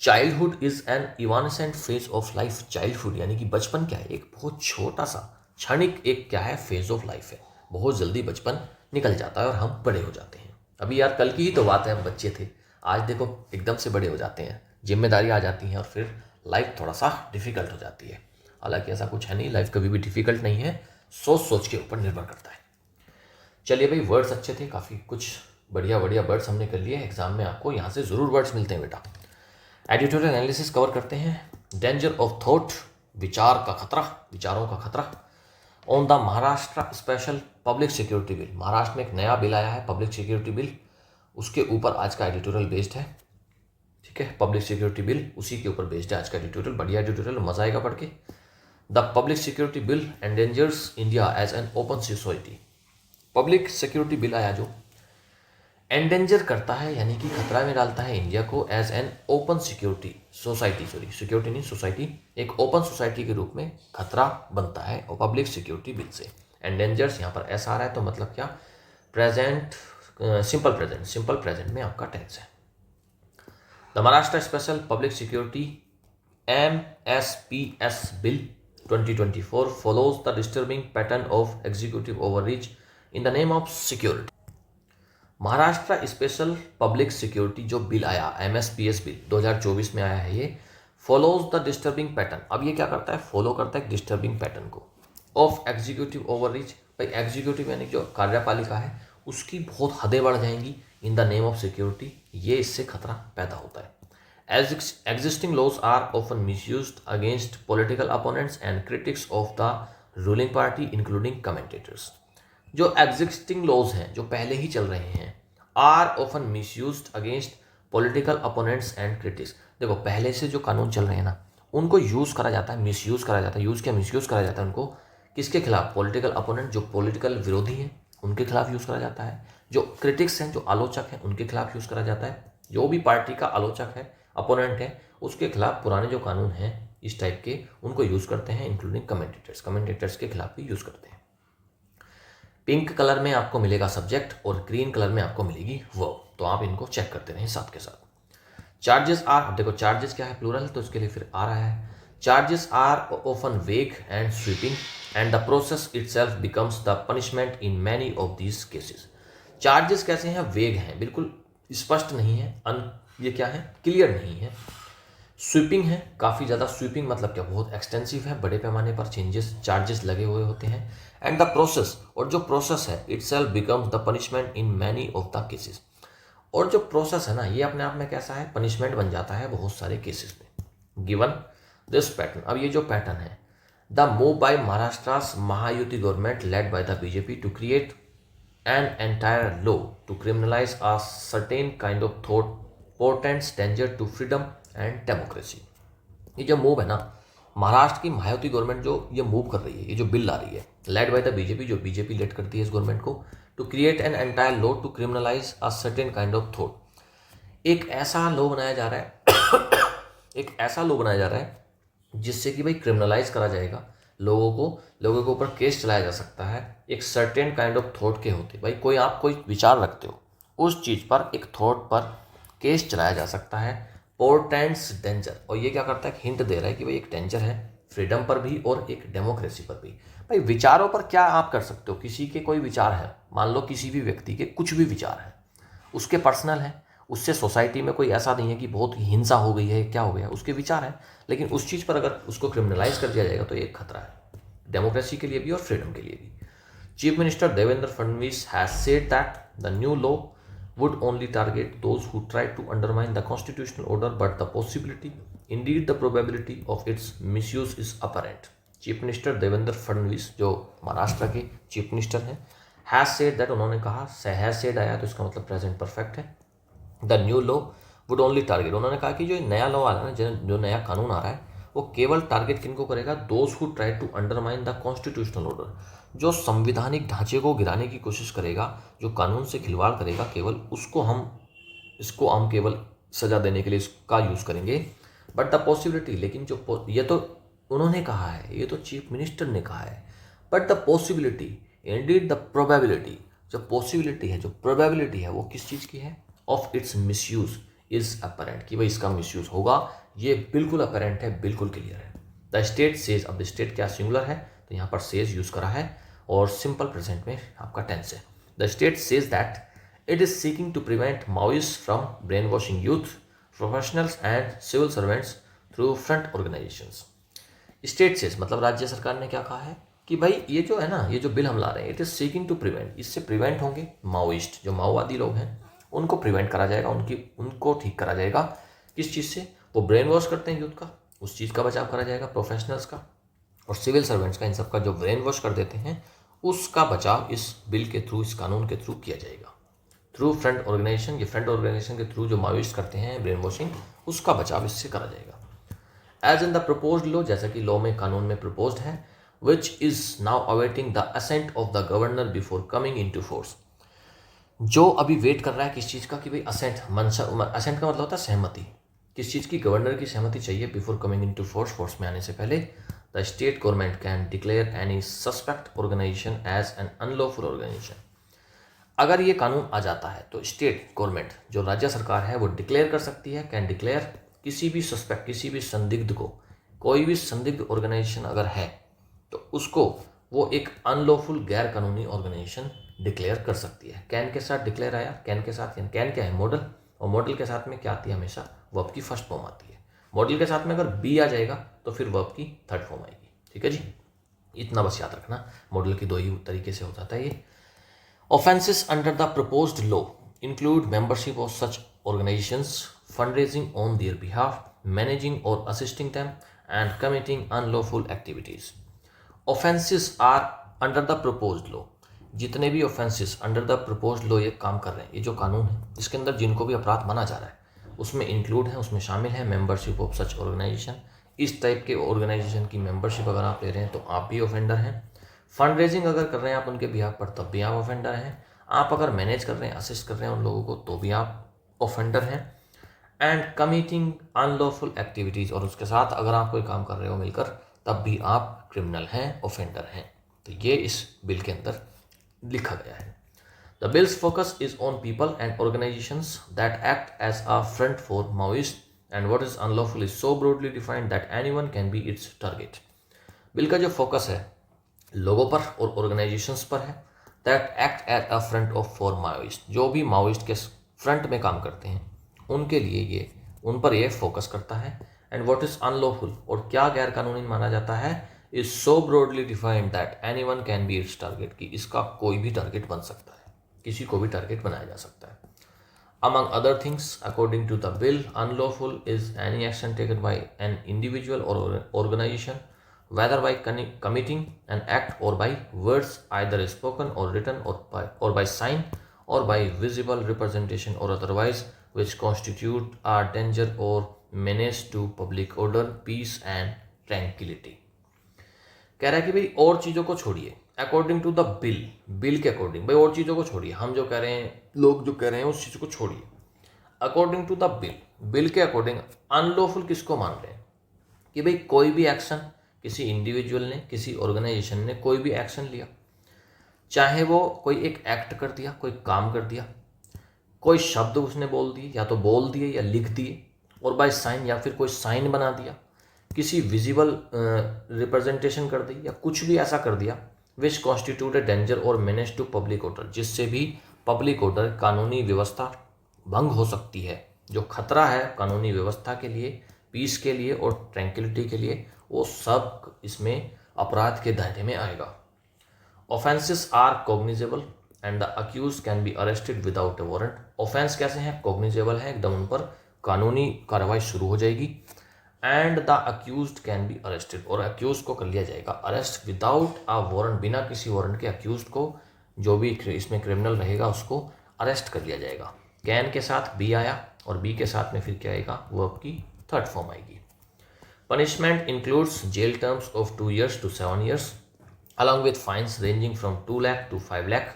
Childhood is an evanescent phase of life. Childhood यानी कि बचपन क्या है, एक बहुत छोटा सा क्षणिक एक क्या है, फेज ऑफ लाइफ है, बहुत जल्दी बचपन निकल जाता है और हम बड़े हो जाते हैं। अभी यार कल की ही तो बात है, हम बच्चे थे, आज देखो एकदम से बड़े हो जाते हैं, जिम्मेदारी आ जाती हैं और फिर लाइफ थोड़ा सा डिफिकल्ट हो जाती है। हालांकि ऐसा कुछ है नहीं, लाइफ कभी भी डिफिकल्ट नहीं है, सोच सोच के ऊपर निर्भर करता है। चलिए भाई वर्ड्स अच्छे थे, काफ़ी कुछ बढ़िया बढ़िया वर्ड्स हमने कर लिए, एग्जाम में आपको यहाँ से ज़रूर वर्ड्स मिलते हैं बेटा। एडिटोरियल एनालिसिस कवर करते हैं। डेंजर ऑफ थॉट, विचार का खतरा, विचारों का खतरा। On the Maharashtra special public security bill, Maharashtra में एक नया बिल आया है पब्लिक सिक्योरिटी बिल, उसके ऊपर आज का एडिटोरियल बेस्ड है। ठीक है, पब्लिक सिक्योरिटी बिल उसी के ऊपर बेस्ड है आज का एडिटोरियल। बढ़िया एडिटोरियल, मजा आएगा पढ़ के। The public security bill endangers India as an open society. Public security bill आया जो एंडेंजर करता है, यानी कि खतरा में डालता है इंडिया को as an open security society, sorry security नहीं सोसाइटी, एक ओपन सोसाइटी के रूप में खतरा बनता है और पब्लिक सिक्योरिटी बिल से। एंडेंजर्स यहाँ पर ऐसा आ रहा है तो मतलब क्या, प्रेजेंट, सिंपल प्रेजेंट में आपका टेंस है। The Maharashtra special public security MSPS bill 2024 follows the disturbing pattern of executive overreach in the name of security। Maharashtra special public security जो बिल आया, MSPS बिल 2024 में आया है ये, फॉलोज द डिस्टर्बिंग पैटर्न। अब ये क्या करता है, फॉलो करता है डिस्टर्बिंग पैटर्न को ऑफ एग्जीक्यूटिव ओवररीच। भाई एग्जीक्यूटिव यानी जो कार्यपालिका है उसकी बहुत हदें बढ़ जाएंगी in the name of security, ये इससे खतरा पैदा होता है। Existing laws are often misused against political opponents and critics of the ruling party including commentators. जो एग्जिस्टिंग लॉज हैं, जो पहले ही चल रहे हैं, are often misused against political opponents and critics. देखो पहले से जो कानून चल रहे हैं ना, उनको यूज़ करा जाता है, मिसयूज़ करा जाता है, यूज़ क्या मिसयूज़ करा जाता है उनको, किसके खिलाफ, पॉलिटिकल अपोनेंट, जो पॉलिटिकल विरोधी हैं उनके खिलाफ यूज़ करा जाता है, जो क्रिटिक्स हैं, जो आलोचक हैं, उनके खिलाफ यूज़ करा जाता है, जो भी पार्टी का आलोचक है, अपोनेंट है, उसके खिलाफ पुराने जो कानून हैं इस टाइप के उनको यूज़ करते हैं, इंक्लूडिंग कमेंटेटर्स के खिलाफ भी यूज़ करते हैं। पिंक कलर में आपको मिलेगा सब्जेक्ट और ग्रीन कलर में आपको मिलेगी वर्ब, तो आप इनको चेक करते रहें साथ के साथ। चार्जेस आर, अब देखो चार्जेस क्या है, प्लूरल, तो इसके लिए फिर आ रहा है। चार्जेस आर ऑफन वेग and sweeping and the process itself becomes the punishment in many of these cases. Charges कैसे हैं, वेग हैं, बिल्कुल स्पष्ट नहीं है, ये क्या है, क्लियर नहीं है। स्वीपिंग है, काफ़ी ज़्यादा, स्वीपिंग मतलब क्या, बहुत एक्सटेंसिव है, बड़े पैमाने पर चार्जेस लगे हुए होते हैं। एंड द प्रोसेस, और जो प्रोसेस है, itself becomes the punishment in many of the cases. और जो प्रोसेस है ना, ये अपने आप में कैसा है, पनिशमेंट बन जाता है बहुत सारे केसेस में। गिवन दिस पैटर्न, अब ये जो पैटर्न है, the move by Maharashtra Mahayuti government led by the BJP to create an entire law to criminalize a certain kind of thought portends danger to freedom and democracy. ये जो मूव है ना, महाराष्ट्र की महायुति गवर्नमेंट जो ये मूव कर रही है, ये जो बिल ला रही है, लेड बाय द बीजेपी, जो बीजेपी लेड करती है इस गवर्नमेंट को, to create an entire law to criminalize a certain kind of thought. एक ऐसा लॉ बनाया जा रहा है एक ऐसा लॉ बनाया जा रहा है जिससे कि भाई क्रिमिनलाइज करा जाएगा लोगों के ऊपर केस चलाया जा सकता है एक सर्टेन काइंड ऑफ थॉट के होते। भाई कोई आप कोई विचार रखते हो, उस चीज़ पर, एक थॉट पर केस चलाया जा सकता है। पोर्टेंट्स डेंजर, और ये क्या करता है, हिंट दे रहा है कि भाई एक डेंजर है फ्रीडम पर भी और एक डेमोक्रेसी पर भी। भाई विचारों पर क्या आप कर सकते हो, किसी के कोई विचार है, मान लो किसी भी व्यक्ति के कुछ भी विचार है, उसके पर्सनल है, उससे सोसाइटी में कोई ऐसा नहीं है कि बहुत हिंसा हो गई है, क्या हो गया, उसके विचार हैं, लेकिन उस चीज़ पर अगर उसको क्रिमिनलाइज कर दिया जाएगा तो ये एक खतरा है डेमोक्रेसी के लिए भी और फ्रीडम के लिए भी। Chief minister Devendra Fadnavis has said that the new law would only target those who try to undermine the constitutional order, but the possibility, indeed the probability of its misuse is apparent। Chief minister Devendra Fadnavis जो महाराष्ट्र के चीफ मिनिस्टर हैं, हैज सेड दैट, उन्होंने कहा, हैज सेड आया तो इसका मतलब प्रेजेंट परफेक्ट है। The new law would only target, उन्होंने कहा कि जो नया लॉ आ रहा है ना, जो नया कानून आ रहा है, वो केवल टारगेट किनको करेगा, those who try to undermine the constitutional order, जो संवैधानिक ढांचे को गिराने की कोशिश करेगा, जो कानून से खिलवाड़ करेगा, केवल उसको हम केवल सजा देने के लिए इसका यूज़ करेंगे। बट द पॉसिबिलिटी, लेकिन जो ये तो उन्होंने कहा है, ये तो चीफ मिनिस्टर ने कहा है, but the possibility, Indeed the probability, जो पॉसिबिलिटी है, जो प्रोबेबिलिटी है, वो किस चीज़ की है, of its misuse is apparent, कि भाई इसका मिसयूज होगा, ये बिल्कुल अपरेंट है, बिल्कुल क्लियर है। द स्टेट सेज, अब स्टेट क्या सिंगुलर है तो यहाँ पर सेज यूज़ करा है और सिंपल प्रेजेंट में आपका टेंस है। The state says that it is seeking to prevent Maoist from brainwashing youth, professionals and civil servants through front organisations. State says मतलब राज्य सरकार ने क्या कहा है कि भाई ये जो है ना, ये जो बिल हम ला रहे हैं, it is seeking to prevent, इससे प्रिवेंट होंगे माओइस्ट, जो माओवादी लोग हैं उनको प्रिवेंट करा जाएगा, उनको ठीक करा जाएगा। किस चीज़ से? वो ब्रेन वॉश करते हैं यूथ का, उस चीज़ का बचाव करा जाएगा, प्रोफेशनल्स का और सिविल सर्वेंट्स का, इन सब का जो ब्रेन वॉश कर देते हैं उसका बचाव इस बिल के थ्रू, इस कानून के थ्रू किया जाएगा। थ्रू फ्रंट ऑर्गेनाइजेशन, ये फ्रंट ऑर्गेनाइजेशन के थ्रू जो माओइस्ट करते हैं ब्रेन वॉशिंग, उसका बचाव इससे करा जाएगा। As in the proposed law, जैसा कि लॉ में, कानून में प्रपोज्ड है, which is now awaiting the assent of the governor before coming into force, जो अभी वेट कर रहा है किस चीज़ का, कि भाई असेंट, असेंट का मतलब होता है सहमति, किस चीज़ की? गवर्नर की सहमति चाहिए before coming into force, force में आने से पहले। The state government can declare any suspect organisation as an unlawful organisation. अगर ये कानून आ जाता है तो स्टेट गवर्नमेंट, जो राज्य सरकार है, वो डिक्लेयर कर सकती है, कैन डिक्लेयर किसी भी सस्पेक्ट, किसी भी संदिग्ध को, कोई भी संदिग्ध ऑर्गेनाइजेशन अगर है तो उसको वो एक अनलॉफुल, गैर कानूनी ऑर्गेनाइजेशन डिक्लेयर कर सकती है। कैन के साथ डिक्लेयर आया, कैन के साथ, कैन क्या है? मॉडल, और मॉडल के साथ में क्या आती है? हमेशा वर्ब की फर्स्ट फॉर्म आती है। मॉडल के साथ में अगर बी आ जाएगा तो फिर वर्ब की थर्ड फॉर्म आएगी। ठीक है जी, इतना बस याद रखना, मॉडल की दो ही तरीके से हो जाता है ये। Offences under the proposed law include membership of such organizations, fundraising on their behalf, managing or assisting them, and committing unlawful activities. Offences are under the proposed law. जितने भी offences under the proposed law ये काम कर रहे हैं, ये जो कानून है इसके अंदर जिनको भी अपराध माना जा रहा है उसमें इंक्लूड है, उसमें शामिल है मेंबरशिप ऑफ सच ऑर्गेनाइजेशन। इस टाइप के ऑर्गेनाइजेशन की मेंबरशिप अगर आप ले रहे हैं तो आप भी ऑफेंडर हैं। फंड रेजिंग अगर कर रहे हैं आप उनके बिहाफ पर तब भी आप ऑफेंडर हैं। आप अगर मैनेज कर रहे हैं, असिस्ट कर रहे हैं उन लोगों को तो भी आप ऑफेंडर हैं। एंड कमिटिंग अनलॉफुल एक्टिविटीज़, और उसके साथ अगर आप कोई काम कर रहे हो मिलकर तब भी आप क्रिमिनल हैं, ऑफेंडर हैं। तो ये इस बिल के अंदर लिखा गया है। The bill's focus is on people and organisations that act as a front for Maoist and what is unlawful is so broadly defined that anyone can be its target. Bill का जो फोकस है लोगों पर और ऑर्गेनाइजेशंस पर है, that act at a front of for Maoist, जो भी माओइस्ट के फ्रंट में काम करते हैं उनके लिए ये, उन पर ये फोकस करता है। एंड व्हाट इज अनलॉफुल, और क्या गैर कानूनी माना जाता है, is so broadly defined that anyone can be its target, कि इसका कोई भी टारगेट बन सकता है, किसी को भी टारगेट बनाया जा सकता है। Among other things, according to the bill, unlawful is any action taken by an individual or organization, whether by committing an act or by words either spoken or written or by sign or by visible representation or otherwise, which constitute a danger or menace to public order, peace and tranquility. कह रहा है कि भाई और चीज़ों को छोड़िए, according to the bill, bill के अकॉर्डिंग, भाई और चीज़ों को छोड़िए, हम जो कह रहे हैं, लोग जो कह रहे हैं उस चीज़ को छोड़िए। According to the bill, bill के अकॉर्डिंग अनलॉफुल किसको मान रहे हैं, कि भाई कोई भी एक्शन, किसी इंडिविजुअल ने, किसी ऑर्गेनाइजेशन ने कोई भी एक्शन लिया, चाहे वो कोई एक एक्ट कर दिया, कोई काम कर दिया, कोई शब्द उसने बोल दिए, या तो बोल दिए या लिख दिए, और बाय साइन या फिर कोई साइन बना दिया, किसी विजिबल रिप्रेजेंटेशन कर दी, या कुछ भी ऐसा कर दिया विच कॉन्स्टिट्यूट ए डेंजर और मेनेस टू पब्लिक ऑर्डर, जिससे भी पब्लिक ऑर्डर, कानूनी व्यवस्था भंग हो सकती है, जो खतरा है कानूनी व्यवस्था के लिए, पीस के लिए और ट्रैंक्विलिटी के लिए, वो सब इसमें अपराध के दायरे में आएगा। Offences are cognizable and the accuse can be arrested without a warrant. Offence कैसे हैं? कॉग्निजेबल है, एकदम उन पर कानूनी कार्रवाई शुरू हो जाएगी। And the accused can be arrested, और अक्यूज को कर लिया जाएगा अरेस्ट विदाउट अ वारंट, बिना किसी वारंट के अक्यूज्ड को, जो भी इसमें क्रिमिनल रहेगा उसको अरेस्ट कर लिया जाएगा। कैन के साथ बी आया और बी के साथ में फिर क्या आएगा, वर्ब की थर्ड फॉर्म आएगी। Punishment includes jail terms of 2 years to 7 years along with fines ranging from 2 lakh to 5 lakh.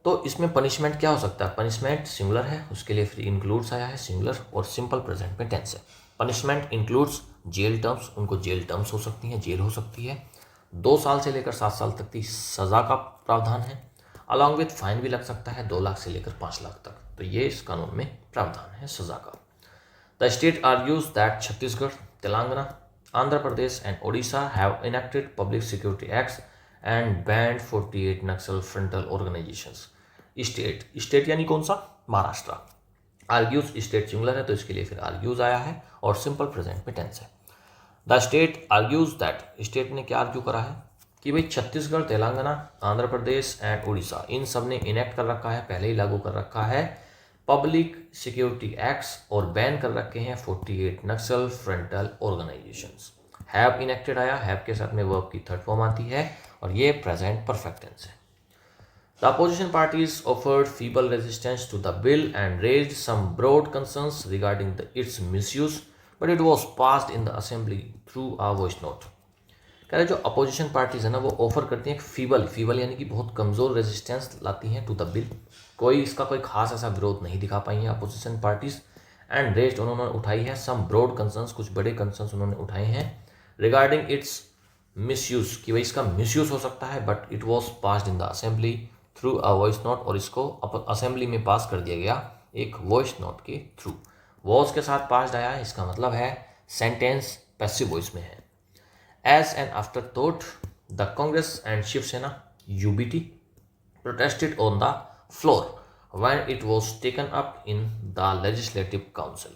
तो इसमें पनिशमेंट क्या हो सकता है? पनिशमेंट सिंगुलर है, उसके लिए फिर इंक्लूड्स आया है सिंगुलर, और सिंपल प्रेजेंट में टेंस है। पनिशमेंट इंक्लूड्स जेल टर्म्स, उनको जेल टर्म्स हो सकती हैं, जेल हो सकती है, 2 साल से लेकर 7 साल तक की सज़ा का प्रावधान है। अलॉन्ग विथ फाइन भी लग सकता है 2 लाख से लेकर 5 लाख तक, तो ये इस कानून में प्रावधान है सज़ा का। The state argues that Chhattisgarh, Telangana, Andhra Pradesh and Odisha have enacted public security acts and band 48 Naxal frontal organisations. State यानी कौन सा? महाराष्ट्र। आर्ग्यूज, स्टेट सिंगुलर है तो इसके लिए फिर आर्ग्यूज आया है, और सिंपल प्रेजेंट में टेंस है। The state argues that, state ने क्या आर्ग्यू करा है? कि भाई छत्तीसगढ़, तेलंगाना, आंध्र प्रदेश एंड उड़ीसा इन सब ने इनेक्ट कर रखा है, पहले ही लागू कर रखा है पब्लिक सिक्योरिटी एक्ट्स और बैन कर रखे हैं 48 नक्सल फ्रंटल ऑर्गेनाइजेशंस। हैव इनेक्टेड आया, हैव के साथ में वर्ब की थर्ड फॉर्म आती है और ये प्रेजेंट परफेक्ट टेंस है। The opposition parties offered feeble resistance to the bill and raised some broad concerns regarding its misuse, but it was passed in the assembly through a voice note. कह रहे जो अपोजिशन पार्टीज है ना वो ऑफर करती हैं फीबल यानी कि बहुत कमज़ोर रेजिस्टेंस लाती हैं टू द बिल। कोई खास ऐसा विरोध नहीं दिखा पाई हैं अपोजिशन पार्टीज। एंड रेस्ड उन्होंने उठाई है सम ब्रॉड कंसर्न्स, कुछ बड़े कंसर्न्स उन्होंने उठाए हैं रिगार्डिंग इट्स मिसयूज, कि भाई इसका मिसयूज हो सकता है, but it was passed in the assembly through a voice note, और इसको असेंबली में पास कर दिया गया एक वॉइस नोट के थ्रू। वॉज के साथ पास आया है, इसका मतलब है सेंटेंस पैसिव वॉइस में है। As an after thought the Congress and Shiv Sena UBT protested on the floor when it was taken up in the legislative council.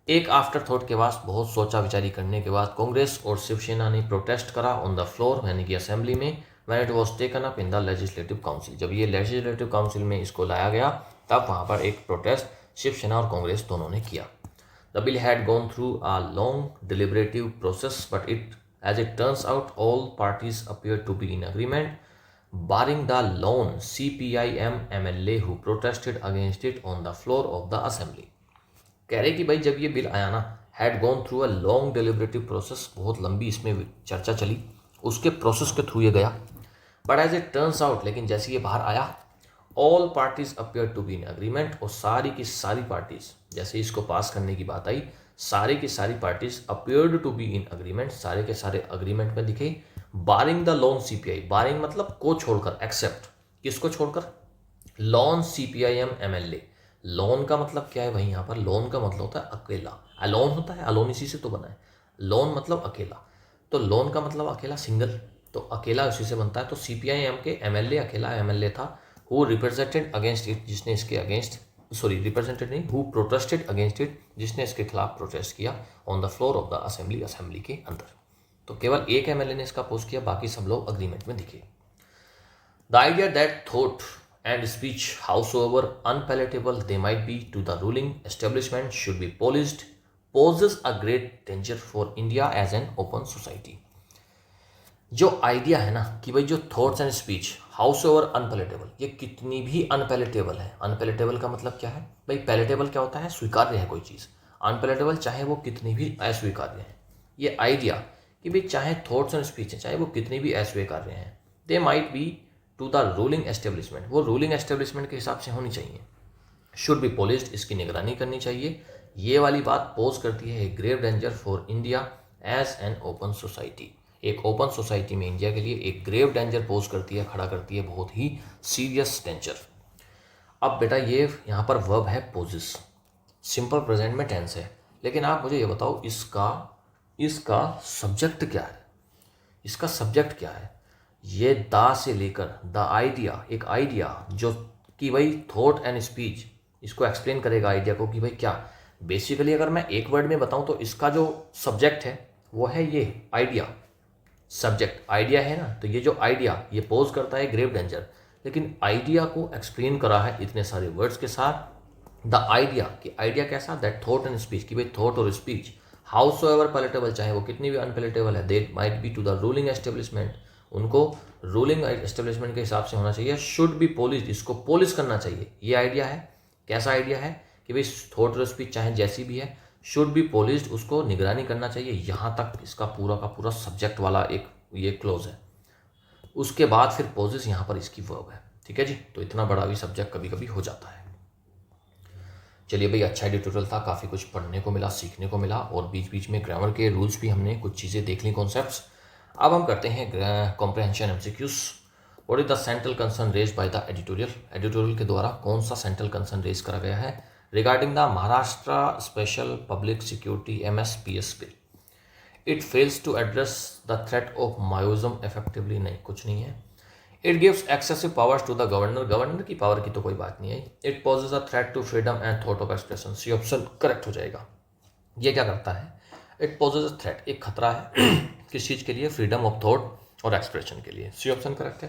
एक आफ्टर थॉट के बाद, बहुत सोचा विचारी करने के बाद कांग्रेस और शिवसेना ने प्रोटेस्ट करा ऑन द फ्लोर यानी कि असेंबली में, when it was taken up in the legislative council. जब ये लेजिस्लेटिव काउंसिल में इसको लाया गया तब वहाँ पर एक प्रोटेस्ट शिवसेना और कांग्रेस दोनों ने किया। The bill had gone through a long deliberative process but as it turns out all parties appear to be in agreement barring the lone CPIM MLA who protested against it on the floor of the assembly। कह रहे कि भाई जब ये बिल आया ना, had gone through a long deliberative process, बहुत लंबी इसमें चर्चा चली, उसके प्रोसेस के थ्रू ये गया, but as it turns out, लेकिन जैसे ये बाहर आया, all parties appear to be in agreement, और सारी की सारी पार्टीज, जैसे इसको पास करने की बात आई, सारी की सारी parties appeared to be in agreement, सारे के सारे अग्रीमेंट में दिखे, barring the lone CPI, barring मतलब को छोड़कर, एक्सेप्ट किसको छोड़कर, लॉन सीपीआईएम एमएलए। लोन का मतलब क्या है भाई, यहाँ पर लोन का मतलब होता है अकेला, अलोन होता है, अलोन इसी से तो बना है, लोन मतलब अकेला, तो लोन का मतलब अकेला, सिंगल, तो अकेला उसी से बनता है। तो सीपीआईएम के एमएलए अकेला एमएलए था, हु रिप्रेजेंटेड अगेंस्ट इट, जिसने इसके अगेंस्ट, सॉरी रिप्रेजेंटेड नहीं, हु प्रोटेस्टेड अगेंस्ट इट, जिसने इसके खिलाफ प्रोटेस्ट किया on the floor of the assembly, assembly के अंदर। तो केवल एक एमएलए ने इसका अपोज किया, बाकी सब लोग अग्रीमेंट में दिखे। The idea that thought and speech, howsoever unpalatable they might be to the ruling establishment, should be policed, poses a great danger for India as an open society। जो आइडिया है ना कि भाई जो थॉट्स एंड स्पीच, हाउसओवर अनपैलेटेबल, ये कितनी भी अनपैलेटेबल है। अनपैलेटेबल का मतलब क्या है भाई, पैलेटेबल क्या होता है, स्वीकार्य है कोई चीज़, अनपैलेटेबल चाहे वो कितनी भी अस्वीकार्य है। ये आइडिया कि भाई चाहे थॉट्स एंड स्पीच है, चाहे वो कितनी भी अस्वीकार्य हैं, they might be to the ruling establishment, वो रूलिंग एस्टेब्लिशमेंट के हिसाब से होनी चाहिए, शुड बी पॉलिस्ड, इसकी निगरानी करनी चाहिए। ये वाली बात पोज करती है grave danger for India as an open society, एक ओपन सोसाइटी में इंडिया के लिए एक ग्रेव डेंजर पोज करती है, खड़ा करती है, बहुत ही सीरियस डेंजर। अब बेटा ये यहाँ पर वर्ब है पोजिस, सिंपल प्रेजेंट में टेंस है, लेकिन आप मुझे ये बताओ इसका सब्जेक्ट क्या है, इसका सब्जेक्ट क्या है। ये दा से लेकर द आइडिया, एक आइडिया जो कि भाई थॉट एंड स्पीच, इसको एक्सप्लेन करेगा आइडिया को कि भाई क्या, बेसिकली अगर मैं एक वर्ड में बताऊं तो इसका जो सब्जेक्ट है वो है ये आइडिया, सब्जेक्ट आइडिया है ना, तो ये जो आइडिया ये पोज करता है ग्रेव डेंजर, लेकिन आइडिया को एक्सप्लेन करा है इतने सारे वर्ड्स के साथ। द आइडिया, कि आइडिया कैसा, दैट थॉट एंड स्पीच, कि भाई थॉट और स्पीच हाउसओएवर पैलेटेबल, चाहे वो कितनी भी अनपैलेटेबल है, they might be to the ruling establishment, उनको रूलिंग एस्टेब्लिशमेंट के हिसाब से होना चाहिए, शुड बी पोलिस्ड, इसको पोलिस करना चाहिए। ये आइडिया है, कैसा आइडिया है कि भाई थॉट और स्पीच चाहे जैसी भी है, शुड बी पोलिस्ड, उसको निगरानी करना चाहिए। यहाँ तक इसका पूरा का पूरा सब्जेक्ट वाला एक ये क्लोज है। उसके बाद फिर पोजिस यहाँ पर इसकी वर्ब है, ठीक है जी। तो इतना बड़ा भी सब्जेक्ट कभी कभी हो जाता है। चलिए भाई, अच्छा ट्यूटोरियल था, काफ़ी कुछ पढ़ने को मिला, सीखने को मिला, और बीच बीच में ग्रामर के रूल्स भी हमने कुछ चीज़ें देख ली, कॉन्सेप्ट्स। अब हम करते हैं comprehension MCQs. What is the central concern raise by the editorial, editorial के द्वारा कौन सा सेंट्रल कंसर्न रेज करा गया है regarding the Maharashtra special public security MSPS bill. It fails to address the threat of Maoism effectively, नहीं कुछ नहीं है। It gives excessive powers to the governor, governor की पावर की तो कोई बात नहीं है। It poses a threat to freedom and thought of expression, C option correct हो जाएगा। ये क्या करता है, इट पोजेस अ थ्रेट, एक खतरा है किस चीज़ के लिए, फ्रीडम ऑफ थॉट और एक्सप्रेशन के लिए। सी ऑप्शन करेक्ट है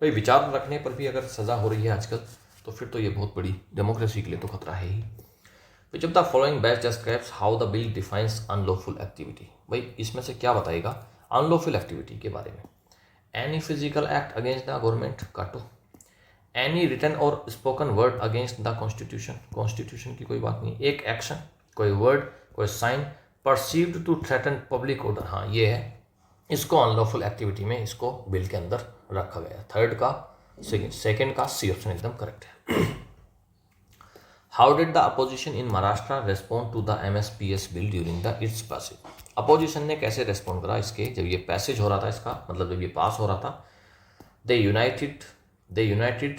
भाई। विचार रखने पर भी अगर सज़ा हो रही है आजकल तो फिर तो ये बहुत बड़ी डेमोक्रेसी के लिए तो खतरा है ही। Which of the following best describes how the bill defines unlawful activity. भाई इसमें से क्या बताएगा अनलॉफुल एक्टिविटी के बारे में। Any physical act against the government, काटो। Any written or spoken word against the constitution, constitution की कोई बात नहीं। एक एक्शन, कोई वर्ड, कोई sign perceived to threaten public order, हाँ ये है, इसको अनलॉफुल एक्टिविटी में इसको बिल के अंदर रखा गया। थर्ड का सेकेंड का सी ऑप्शन एकदम करेक्ट है। How did the opposition in Maharashtra respond to the MSPS bill during the its passage. Opposition ने कैसे रेस्पॉन्ड करा इसके जब ये पैसेज हो रहा था, इसका मतलब जब ये पास हो रहा था। They united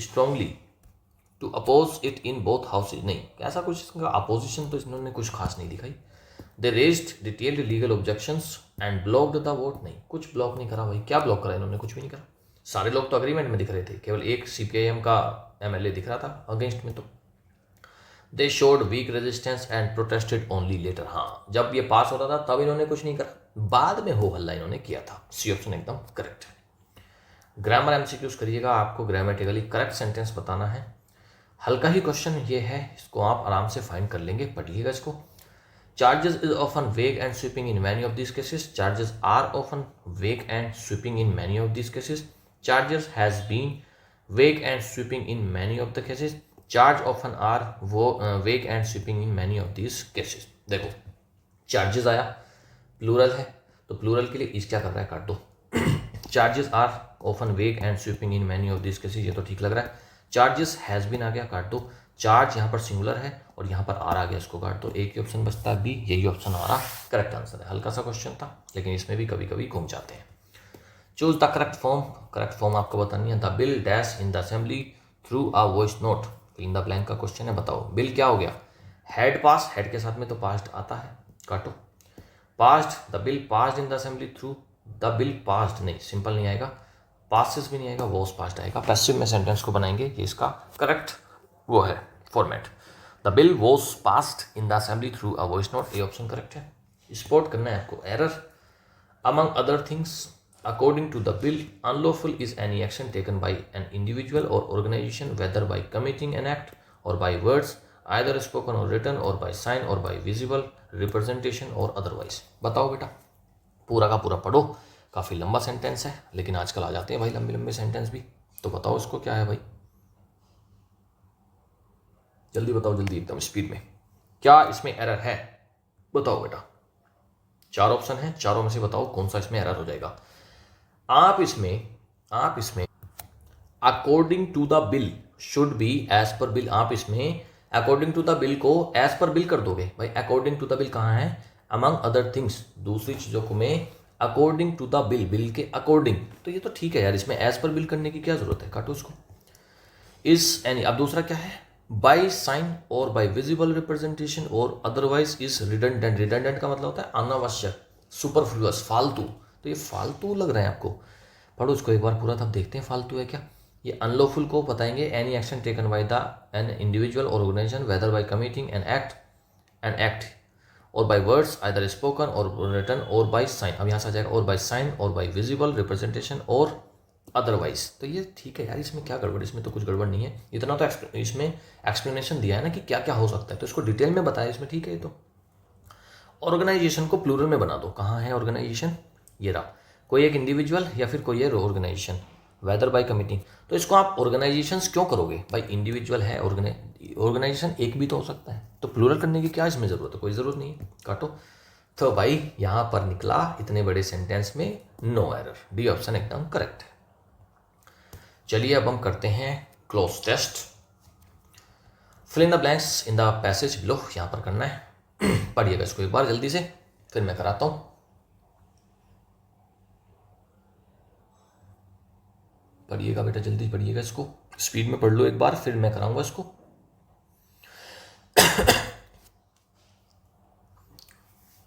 strongly to oppose it in both houses, नहीं ऐसा कुछ इसका अपोजिशन तो इन्होंने कुछ खास नहीं दिखाई। They raised detailed legal objections and blocked the vote, नहीं कुछ ब्लॉक नहीं करा भाई। क्या ब्लॉक करा इन्होंने, कुछ भी नहीं करा। सारे लोग तो अग्रीमेंट में दिख रहे थे, केवल एक CPIM का MLA दिख रहा था अगेंस्ट में। तो they showed weak resistance and protested only later, हाँ जब ये पास हो रहा था तब इन्होंने कुछ नहीं करा, बाद में हो हल्ला इन्होंने किया था। सी ऑप्शन एकदम करेक्ट है। ग्रामर MCQs करिएगा, आपको ग्रामेटिकली करेक्ट सेंटेंस बताना है। हल्का ही क्वेश्चन ये है, इसको आप आराम से फाइंड कर लेंगे, पढ़िएगा इसको। Charges is often vague and sweeping in many of these cases. Charges are often vague and sweeping in many of these cases. Charges has been vague and sweeping in many of the cases. Charge often are vague and sweeping in many of these cases. देखो charges आया, प्लूरल है तो प्लूरल के लिए इस क्या कर रहा है, काट दो। Charges are often vague and sweeping in many of these cases, ये तो ठीक लग रहा है। Charges has been आ गया, काट दो। चार्ज यहाँ पर सिंगुलर है और यहाँ पर आर आ गया, इसको काट दो। एक ही ऑप्शन बचता है बी, यही ऑप्शन हमारा करेक्ट आंसर है। हल्का सा क्वेश्चन था लेकिन इसमें भी कभी कभी घूम जाते हैं। Choose the correct form, correct form आपको बतानी है। The bill dash in the assembly through a voice note, in the blank का क्वेश्चन है, बताओ बिल क्या हो गया। हेड पास, हेड के साथ में तो पास्ड आता है, काटो। Passed, the bill passed in the assembly through, the bill passed नहीं, सिंपल नहीं आएगा, पासिस भी नहीं आएगा, वॉस पास्ड आएगा। पैसिव में सेंटेंस को बनाएंगे, ये इसका करेक्ट वो है format. The bill was passed in the assembly through a voice note, ये ऑप्शन करेक्ट है। स्पॉट करना है आपको error. Among other things according to the bill unlawful is any action taken bye an individual or organisation whether by committing an act or by words either spoken or written or by sign or by visible representation or otherwise. बताओ बेटा, पूरा का पूरा पढ़ो, काफ़ी लंबा सेंटेंस है लेकिन आजकल आ जाते हैं भाई लंबे लंबे सेंटेंस भी। तो बताओ इसको क्या है भाई, जल्दी बताओ, जल्दी एकदम स्पीड में। क्या इसमें एरर है, बताओ बेटा। 4 ऑप्शन है, चारों में से बताओ कौन सा इसमें एरर हो जाएगा। आप इसमें according to the bill should be as per bill, आप इसमें अकॉर्डिंग टू द बिल को एज पर बिल कर दोगे भाई। अकॉर्डिंग टू द बिल कहाँ है, अमंग अदर थिंग्स, दूसरी चीजों को में according to the bill, bill के अकॉर्डिंग, तो ये तो ठीक है यार, इसमें एज पर बिल करने की क्या जरूरत है, काटो इसको। इज एनी, अब दूसरा क्या है, बाई साइन और by visible representation or otherwise is redundant. Redundant का मतलब होता है अनावश्यक, सुपरफ्लुअस, फालतू। तो ये फालतू लग रहा है आपको, पढ़ो इसको एक बार पूरा, तब देखते हैं फालतू है क्या। ये अनलॉफुल को बताएंगे any action taken by the an individual or organisation whether by committing an act or by words either spoken or written or by sign. अब यहाँ से आ जाएगा or by sign or by visible representation or otherwise. तो ये ठीक है यार, इसमें क्या गड़बड़, इसमें तो कुछ गड़बड़ नहीं है। इतना तो इसमें एक्सप्लेनेशन दिया है ना कि क्या क्या हो सकता है, तो इसको डिटेल में बताया इसमें, ठीक है। तो ऑर्गेनाइजेशन को प्लूरल में बना दो, कहाँ है ऑर्गेनाइजेशन, ये रहा, कोई एक इंडिविजुअल या फिर कोई है ऑर्गेनाइजेशन, वेदर बाय कमिटिंग। तो इसको आप ऑर्गेनाइजेशंस क्यों करोगे भाई, इंडिविजुअल है, ऑर्गेनाइजेशन एक भी तो हो सकता है, तो प्लूरल करने की क्या इसमें ज़रूरत है, कोई ज़रूरत नहीं है, काटो। तो भाई यहाँ पर निकला इतने बड़े सेंटेंस में नो एरर, डी ऑप्शन एकदम करेक्ट है। चलिए अब हम करते हैं cloze test. Fill in the blanks in the passage below, यहाँ पर करना है। पढ़िएगा इसको एक बार जल्दी से, फिर मैं कराता हूँ। पढ़िएगा बेटा, जल्दी पढ़िएगा इसको, स्पीड में पढ़ लो एक बार, फिर मैं कराऊंगा इसको।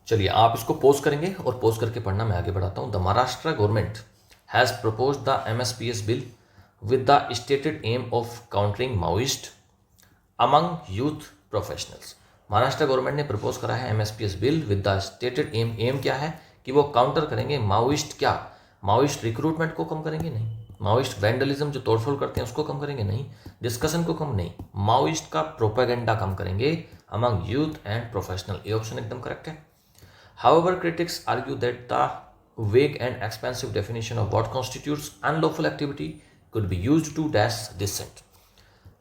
चलिए आप इसको पोज करेंगे और पोज करके पढ़ना, मैं आगे बढ़ाता हूँ। The Maharashtra government has propose the MSPS bill with the stated aim of countering Maoist among youth professionals। Maharashtra government ने प्रपोज करा है MSPS bill with the stated aim, aim क्या है कि वो काउंटर करेंगे माओइस्ट क्या, माओइस्ट रिक्रूटमेंट को कम करेंगे नहीं, माओइस्ट वैंडलिज्म जो तोड़फोड़ करते हैं उसको कम करेंगे नहीं, डिस्कशन को कम नहीं, माओइस्ट का प्रोपेगेंडा कम करेंगे अमंग यूथ एंड प्रोफेशनल। ये ऑप्शन एकदम करेक्ट है। However critics argue that the vague and expensive definition of what constitutes unlawful activity could be used to dash dissent.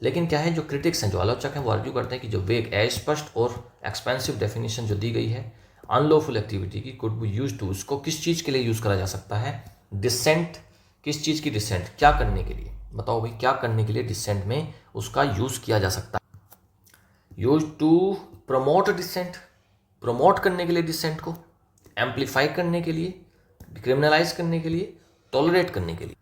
लेकिन क्या है, जो क्रिटिक्स हैं, जो आलोचक हैं, वो आर्ग्यू करते हैं कि जो वेग अस्पष्ट और एक्सपेंसिव डेफिनेशन जो दी गई है अनलॉफुल एक्टिविटी की कुड बी यूज टू, उसको किस चीज़ के लिए यूज़ करा जा सकता है, डिसेंट। किस चीज़ की डिसेंट, क्या करने के लिए, बताओ भाई, क्या करने के लिए डिसेंट में उसका यूज़ किया जा सकता है। Use to promote dissent, promote करने के लिए डिसेंट को, एम्पलीफाई करने के लिए, क्रिमिनलाइज करने के लिए, टॉलरेट करने के लिए।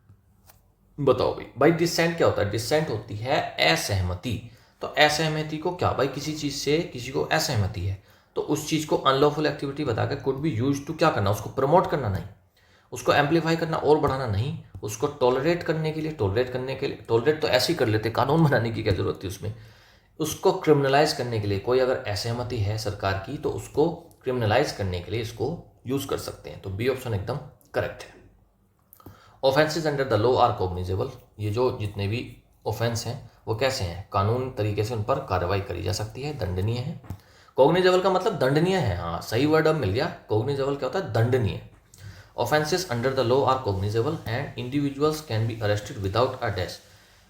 बताओ भाई, भाई डिसेंट क्या होता है, डिसेंट होती है असहमति। तो असहमति को क्या भाई, किसी चीज़ से किसी को असहमति है तो उस चीज़ को अनलॉफुल एक्टिविटी बताकर कुड बी यूज टू क्या करना, उसको प्रमोट करना नहीं, उसको एम्पलीफाई करना और बढ़ाना नहीं, उसको टॉलरेट करने के लिए, टॉलरेट तो ऐसे ही कर लेते, कानून बनाने की क्या जरूरत थी उसमें, उसको क्रिमिनलाइज करने के लिए, कोई अगर असहमति है सरकार की तो उसको क्रिमिनलाइज करने के लिए इसको यूज कर सकते हैं। तो बी ऑप्शन एकदम करेक्ट है। Offences under the law are cognizable, ये जो जितने भी ऑफेंस हैं वो कैसे हैं, कानून तरीके से उन पर कार्रवाई करी जा सकती है, दंडनीय है। कॉग्निजेबल का मतलब दंडनीय है, हाँ सही वर्ड अब मिल गया। कॉग्निजेबल क्या होता है, दंडनीय। Offences under the law are cognizable and individuals can be arrested without a dash.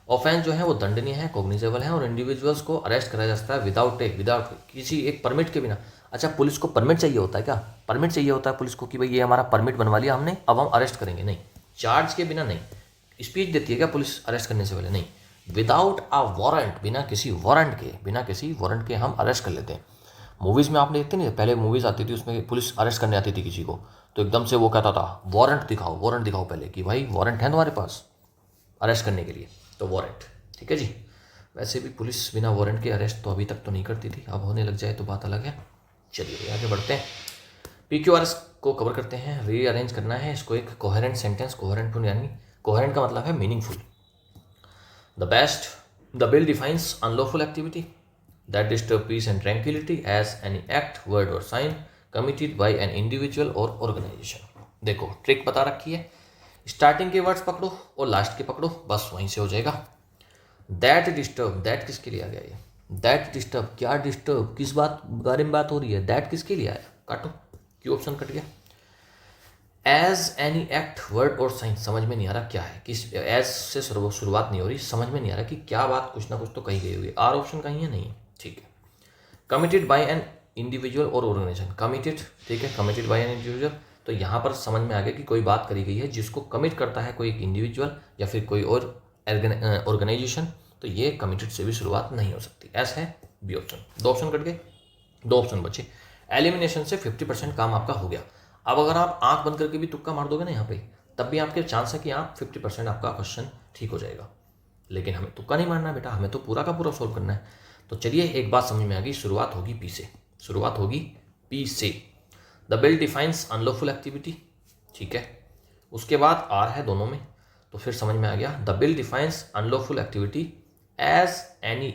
Offence जो है वो दंडनीय है, कॉग्निजेबल है, और इंडिविजुअल्स को अरेस्ट कराया जा सकता है विदाउट किसी एक परमिट के बिना। अच्छा, पुलिस को परमिट चाहिए होता है क्या, परमिट चाहिए होता है पुलिस को कि भाई ये हमारा परमिट बनवा लिया हमने, अब हम अरेस्ट करेंगे, नहीं। चार्ज के बिना नहीं, स्पीच देती है क्या पुलिस अरेस्ट करने से पहले, नहीं। विदाउट अ वारंट, बिना किसी वारंट के हम अरेस्ट कर लेते हैं। मूवीज़ में आपने देखते नहीं, पहले मूवीज़ आती थी उसमें पुलिस अरेस्ट करने आती थी किसी को, तो एकदम से वो कहता था वारंट दिखाओ पहले, कि भाई वारंट है तुम्हारे पास अरेस्ट करने के लिए, तो वारंट, ठीक है जी। वैसे भी पुलिस बिना वारंट के अरेस्ट तो अभी तक तो नहीं करती थी, अब होने लग जाए तो बात अलग है। चलिए आगे बढ़ते हैं, PQRS को कवर करते हैं। रीअरेंज करना है इसको एक कोहेरेंट सेंटेंस, कोहेरेंट टू यानी कोहेरेंट का मतलब है meaningful. The bill defines unlawful activity that disturb peace and tranquility as any act, word or sign committed by an individual or organization। देखो ट्रिक बता रखी है, स्टार्टिंग के वर्ड्स पकड़ो और लास्ट के पकड़ो, बस वहीं से हो जाएगा। दैट डिस्टर्ब, दैट किसके लिए आ गया ये, दैट डिस्टर्ब, क्या डिस्टर्ब, किस बात बारे में बात हो रही है, दैट किसके लिए आया, काटो, क्यों ऑप्शन कट गया। As any act, word or sign, समझ में नहीं आ रहा क्या है, किस एज से शुरुआत नहीं हो रही, समझ में नहीं आ रहा कि क्या बात, कुछ ना कुछ तो कही गई हुई। आर ऑप्शन कहीं है, नहीं है, ठीक है। Committed by an individual or organisation, committed, ठीक है, कमिटेड बाय एन इंडिविजुअल, तो यहाँ पर समझ में आ गया कि कोई बात करी गई है जिसको कमिट करता है कोई एक इंडिविजुअल या फिर कोई और ऑर्गेनाइजेशन, तो ये कमिटेड से भी शुरुआत नहीं हो सकती। एस है बी ऑप्शन। दो ऑप्शन कट गए, दो ऑप्शन बचे। एलिमिनेशन से 50% काम आपका हो गया। अब अगर आप आंख बंद करके भी तुक्का मार दोगे ना यहाँ पे, तब भी आपके चांस है कि आप 50% आपका क्वेश्चन ठीक हो जाएगा। लेकिन हमें तुक्का नहीं मारना बेटा, हमें तो पूरा का पूरा सोल्व करना है। तो चलिए एक बात समझ में आ गई, शुरुआत होगी पी से, शुरुआत होगी पी से। The bill defines unlawful activity, ठीक है, उसके बाद आर है दोनों में, तो फिर समझ में आ गया। The bill defines unlawful activity as any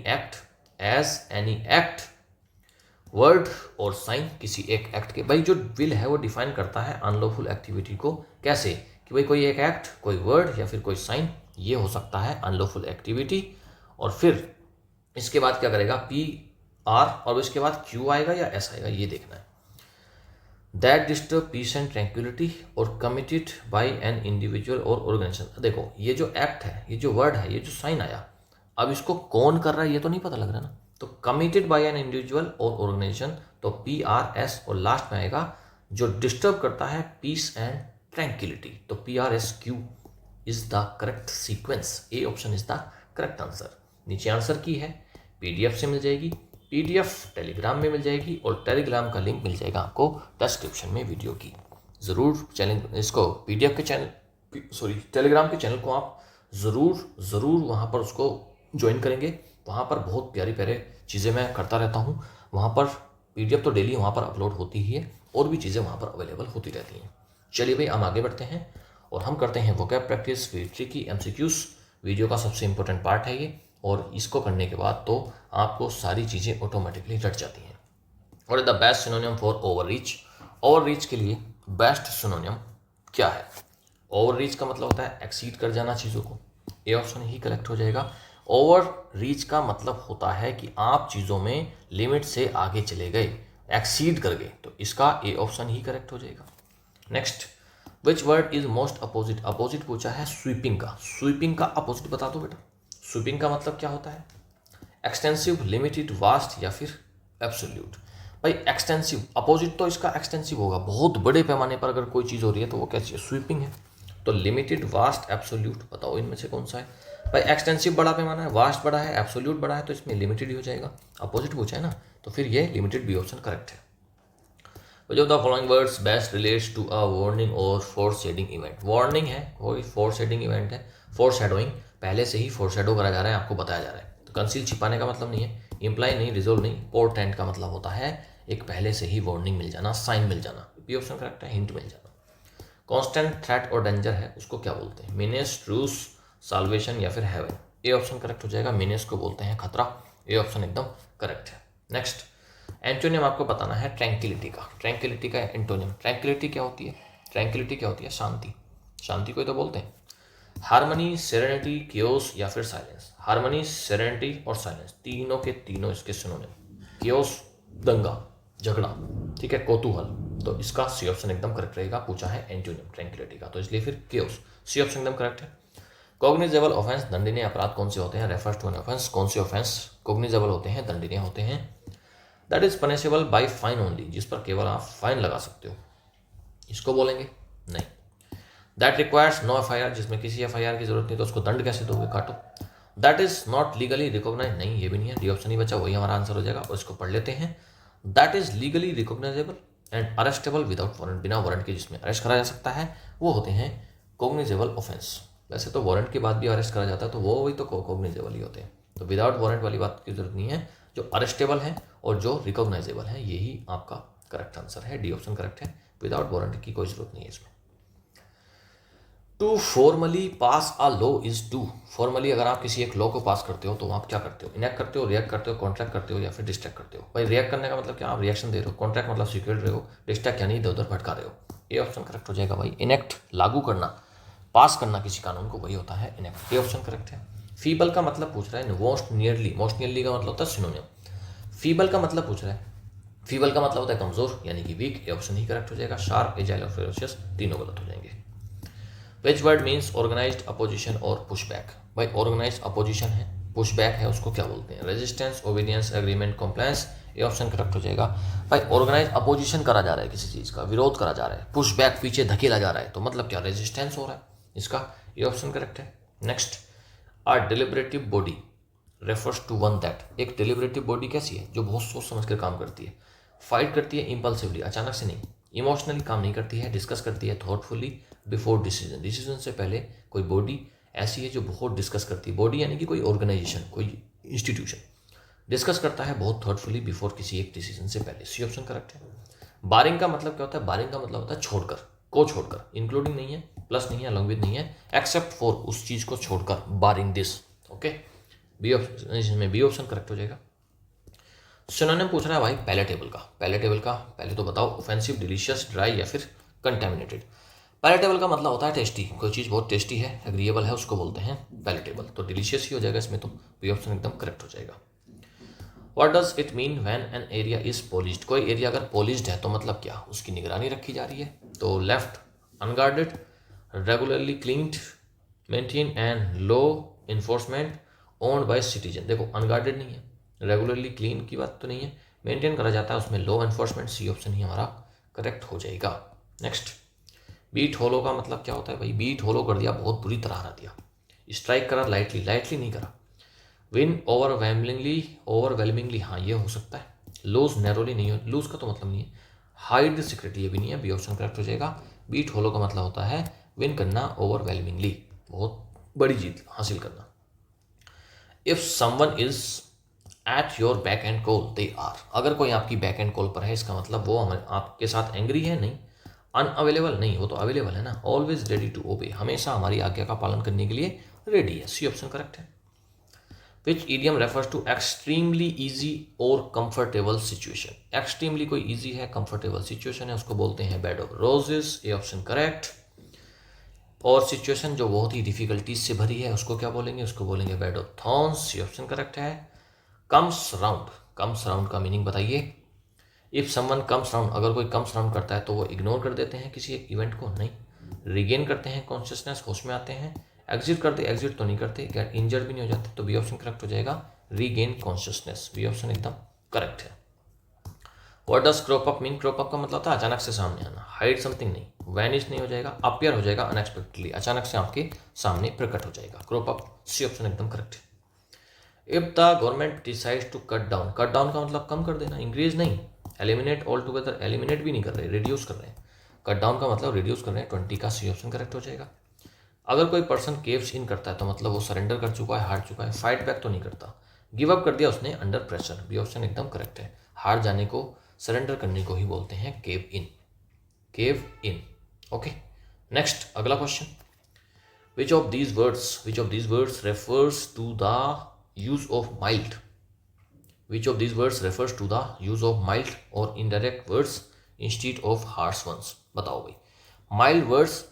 act, word or sign, किसी एक एक्ट के। भाई जो विल है वो डिफाइन करता है अनलॉफुल एक्टिविटी को, कैसे कि भाई कोई एक एक्ट, कोई वर्ड या फिर कोई साइन, ये हो सकता है अनलॉफुल एक्टिविटी। और फिर इसके बाद क्या करेगा, पी आर, और इसके बाद क्यू आएगा या एस आएगा, ये देखना है। That disturb peace and tranquillity or committed by an individual or organisation. देखो ये जो एक्ट है, ये जो वर्ड है, ये जो साइन आया, अब इसको कौन कर रहा है ये तो नहीं पता लग रहा ना, तो committed by an individual or organisation, तो पी आर एस, और लास्ट में आएगा जो डिस्टर्ब करता है पीस एंड ट्रैंक्विलिटी, तो P R S Q is the correct sequence. A option is the correct answer. नीचे आंसर की है, पीडीएफ से मिल जाएगी, पीडीएफ टेलीग्राम में मिल जाएगी, और टेलीग्राम का लिंक मिल जाएगा आपको डिस्क्रिप्शन में वीडियो की। ज़रूर चैनल इसको पीडीएफ के चैनल टेलीग्राम के चैनल को आप ज़रूर वहाँ पर उसको ज्वाइन करेंगे। वहाँ पर बहुत प्यारी चीज़ें मैं करता रहता हूँ, वहाँ पर पीडीएफ तो डेली वहाँ पर अपलोड होती ही है, और भी चीज़ें वहाँ पर अवेलेबल होती रहती हैं। चलिए भाई हम आगे बढ़ते हैं और हम करते हैं vocab practice with tricky MCQs. Video का सबसे इंपॉर्टेंट पार्ट है ये, और इसको करने के बाद तो आपको सारी चीज़ें ऑटोमेटिकली रट जाती हैं। और the best synonym for over reach, over reach के लिए बेस्ट सिनोनिम क्या है? ओवर रीच का मतलब होता है एक्सीड कर जाना चीज़ों को, ए ऑप्शन ही करेक्ट हो जाएगा। ओवर रीच का मतलब होता है कि आप चीज़ों में लिमिट से आगे चले गए, एक्सीड कर गए, तो इसका ए ऑप्शन ही करेक्ट हो जाएगा। Next, which word is most opposite? Opposite पूछा है स्वीपिंग का, स्वीपिंग का अपोजिट बता दो बेटा। स्वीपिंग का मतलब क्या होता है? एक्सटेंसिव, लिमिटेड, वास्ट या फिर एब्सोल्यूट? भाई एक्सटेंसिव, अपोजिट तो इसका एक्सटेंसिव होगा, बहुत बड़े पैमाने पर अगर कोई चीज़ हो रही है तो वो कैसी है? स्वीपिंग है। तो लिमिटेड, वास्ट, एब्सोल्यूट, बताओ इनमें से कौन सा है? भाई एक्सटेंसिव बड़ा पैमाना है, वास्ट बड़ा है, एब्सोल्यूट बड़ा है, तो इसमें लिमिटेड ही हो जाएगा। अपोजिट पूछा है ना, तो फिर ये लिमिटेड बी ऑप्शन करेक्ट है। Which of the following words best relates to a warning or foreshadowing event? Warning है, वही फोरशेडिंग इवेंट है। फोरशैडोइंग, पहले से ही फोरशैडो करा जा रहा है, आपको बताया जा रहा है। तो कंसील, छिपाने का मतलब नहीं है, इम्प्लाई नहीं, रिजोल्व नहीं। पोर्टेंट का मतलब होता है एक पहले से ही वार्निंग मिल जाना, साइन मिल जाना। बी ऑप्शन करेक्ट है, हिंट मिल जाना। कॉन्स्टेंट, थ्रेट और डेंजर है, उसको क्या बोलते हैं? मीनेस, ट्रूस, साल्वेशन या फिर हेवन? ए ऑप्शन करेक्ट हो जाएगा, मीनेस को बोलते हैं खतरा। ए ऑप्शन एकदम करेक्ट है। नेक्स्ट, एंटोनियम आपको बताना है ट्रैंक्विलिटी का। ट्रैंक्विलिटी का एंटोनियम, ट्रैंक्विलिटी क्या होती है? ट्रैंक्विलिटी क्या होती है? शांति, शांति को ही तो बोलते हैं। हार्मनी, सेरेनिटी, क्योस या फिर साइलेंस? हार्मनी, सेरेनिटी और साइलेंस, तीनों के तीनों इसके सिनोनिम। क्योस, दंगा, झगड़ा, ठीक है, कौतूहल, तो इसका सी ऑप्शन एकदम करेक्ट रहेगा। पूछा है एंटोनियम ट्रैंक्विलिटी का, तो इसलिए फिर क्योस, सी ऑप्शन एकदम करेक्ट है। कॉग्निजेबल ऑफेंस, दंडनीय अपराध कौन से होते हैं? रेफर्स टू एन ऑफेंस, कौन से ऑफेंस कॉग्निजेबल होते हैं, दंडनीय होते हैं? That is punishable by fine only, जिस पर केवल आप फाइन लगा सकते हो, इसको बोलेंगे? नहीं। दैट रिक्वायर्स नो एफआईआर, जिसमें किसी एफआईआर की जरूरत नहीं, तो उसको दंड कैसे दोगे? काटो। That is not legally recognise, नहीं ये भी नहीं है, डी ऑप्शन ही बचा, वही हमारा आंसर हो जाएगा। और इसको पढ़ लेते हैं। That is legally recognizable and arrestable without warrant, बिना वारंट के जिसमें अरेस्ट करा जा सकता है, वो होते हैं कॉग्निजेबल ऑफेंस। वैसे तो वारंट के बाद भी अरेस्ट करा जाता है, तो वो वही तो कॉग्निजेबल ही होते हैं। तो विदाउट वारंट वाली बात की जरूरत नहीं है, जो अरेस्टेबल है और जो रिकॉग्नाइजेबल है, यही आपका करेक्ट आंसर है। डी ऑप्शन करेक्ट है, विदाउट वारंट की कोई जरूरत नहीं है इसमें। To formally pass a law is to, formally अगर आप किसी एक लॉ को पास करते हो तो आप क्या करते हो? इनेक्ट करते हो, रिएक्ट करते हो, कॉन्ट्रैक्ट करते हो या फिर डिस्ट्रैक्ट करते हो? भाई रिएक्ट करने का मतलब क्या? आप रिएक्शन दे रहे हो। कॉन्ट्रैक्ट मतलब सिक्योर रहे हो। डिस्ट्रैक्ट यानी इधर उधर भटका रहे हो। ये ऑप्शन करेक्ट हो जाएगा भाई। इनेक्ट, लागू करना, पास करना किसी कानून को, वही होता है इनेक्ट। ये ऑप्शन करेक्ट है। फीबल का मतलब पूछ रहा है, मोस्ट नियरली, मोस्ट नियरली का मतलब होता है सिनोनिम। फीबल का मतलब पूछ रहा है, फीबल का मतलब होता है कमजोर यानी कि वीक। ये ऑप्शन ही करेक्ट हो जाएगा। शार्प, एजाइल और फेरोशियस, तीनों गलत हो जाएंगे। Which word means organised opposition or pushback? भाई ऑर्गेनाइज्ड अपोजिशन है, पुशबैक है, उसको क्या बोलते हैं? Resistance, obedience, agreement, compliance. ये ऑप्शन करेक्ट हो जाएगा। भाई ऑर्गेनाइज अपोजिशन करा जा रहा है, किसी चीज़ का विरोध करा जा रहा है, पुशबैक पीछे धकेला जा रहा है, तो मतलब क्या? रेजिस्टेंस हो रहा है, इसका ये ऑप्शन करेक्ट है। Next, uh deliberative body refers to one that, एक डिलिबरेटिव बॉडी कैसी है? जो बहुत सोच समझ कर काम करती है, फाइट करती है इम्पल्सिवली, अचानक से नहीं, इमोशनली काम नहीं करती है, डिस्कस करती है थॉटफुली, बिफोर डिसीजन, डिसीजन से पहले। कोई बॉडी ऐसी है जो बहुत डिस्कस करती है, बॉडी यानी कि कोई ऑर्गेनाइजेशन, कोई इंस्टीट्यूशन डिस्कस करता है बहुत थॉटफुली बिफोर किसी एक डिसीजन से पहले। सी ऑप्शन करेक्ट है। बारिंग का मतलब क्या होता है? बारिंग का मतलब होता है छोड़कर, को छोड़कर, इंक्लूडिंग नहीं है, प्लस नहीं है, अलॉन्ग विद नहीं है, एक्सेप्ट फॉर, उस चीज को छोड़कर, बारिंग दिस। ओके, बी ऑप्शन, इसमें बी ऑप्शन करेक्ट हो जाएगा। सिनोनिम पूछ रहा है भाई पैलेटेबल का। पैलेटेबल का पहले तो बताओ, ऑफेंसिव, डिलीशियस, ड्राई या फिर कंटेमिनेटेड? पैलेटेबल का मतलब होता है टेस्टी, कोई चीज़ बहुत टेस्टी है, एग्रीएबल है, उसको बोलते हैं पैलेटेबल। तो डिलीशियस ही हो जाएगा इसमें, तो बी ऑप्शन एकदम करेक्ट हो जाएगा। What does it mean when an area is polished? कोई एरिया अगर पॉलिश्ड है तो मतलब क्या? उसकी निगरानी रखी जा रही है। तो left, unguarded, regularly cleaned, maintain and low enforcement, owned by citizen. देखो अनगार्डेड नहीं है, रेगुलरली क्लीन की बात तो नहीं है, मेंटेन करा जाता है, उसमें लो एन्फोर्समेंट, सी ऑप्शन ही हमारा करेक्ट हो जाएगा। नेक्स्ट, बीट होलो का मतलब क्या होता है? भाई बीट होलो कर दिया, बहुत बुरी तरह हरा दिया। स्ट्राइक करा लाइटली, लाइटली नहीं करा। विन ओवरवेलमिंगली, ओवरवेलमिंगली, हाँ ये हो सकता है। लूज नैरोली नहीं हो, लूज का तो मतलब नहीं है। हाइड द सीक्रेट, ये भी नहीं है, बी ऑप्शन करेक्ट हो जाएगा। बीट होलो का मतलब होता है विन करना ओवरवेलमिंगली, बहुत बड़ी जीत हासिल करना। If someone is at your beck and call they are, अगर कोई आपकी बैक एंड कॉल पर है, इसका मतलब वो हमें आपके साथ एंग्री है? नहीं। अनअवेलेबल नहीं, वो तो अवेलेबल है ना। ऑलवेज रेडी टू ओबे, हमेशा हमारी आज्ञा का पालन करने के लिए रेडी है, सी ऑप्शन करेक्ट है। Which idiom refers to extremely easy और कंफर्टेबल सिचुएशन। एक्सट्रीमली कोई ईजी है, कंफर्टेबल सिचुएशन है, उसको बोलते हैं बेड ऑफ रोजेस, ये ऑप्शन करेक्ट। और सिचुएशन जो बहुत ही डिफिकल्टीज से भरी है उसको क्या बोलेंगे, उसको बोलेंगे बेड ऑफ थॉर्न्स, ये ऑप्शन करेक्ट है। कम्स राउंड, कम्स राउंड का मीनिंग बताइए। इफ समवन कम्स राउंड, अगर कोई कम्स राउंड करता है तो वो इग्नोर कर देते हैं किसी एक इवेंट को, नहीं। रिगेन करते हैं कॉन्शियसनेस, होश में आते हैं। एग्जिट करते, एग्जिट तो नहीं करते, गेट इंजर्ड भी नहीं हो जाते, तो बी ऑप्शन करेक्ट हो जाएगा, रीगेन कॉन्शियसनेस, बी ऑप्शन एकदम करेक्ट है। What does crop up mean? Crop up का मतलब होता है अचानक से सामने आना, हाइड समथिंग नहीं, वैनिश नहीं हो जाएगा, अपीयर हो जाएगा अनएक्सपेक्टेडली, अचानक से आपके सामने प्रकट हो जाएगा, क्रॉप अप, सी ऑप्शन एकदम करेक्ट है। If the government decides to cut down, cut down का मतलब कम कर देना, इंक्रीज नहीं, एलिमिनेट ऑल टुगेदर, एलिमिनेट भी नहीं कर रहे, रिड्यूस कर रहे हैं, कट डाउन का मतलब रिड्यूस कर रहे हैं, 20 का सी ऑप्शन करेक्ट हो जाएगा। अगर कोई पर्सन केव्स इन करता है तो मतलब वो सरेंडर कर चुका है, हार चुका है, फाइट बैक तो नहीं करता, गिव अप कर दिया उसने अंडर प्रेशर, बी ऑप्शन एकदम करेक्ट है। हार जाने को, सरेंडर करने को ही बोलते हैं cave in, cave in. Okay, next अगला question, which of these words refers to the use of mild? Which of these words refers to the use of mild और indirect words instead of harsh ones? बताओ भाई, माइल्ड वर्ड्स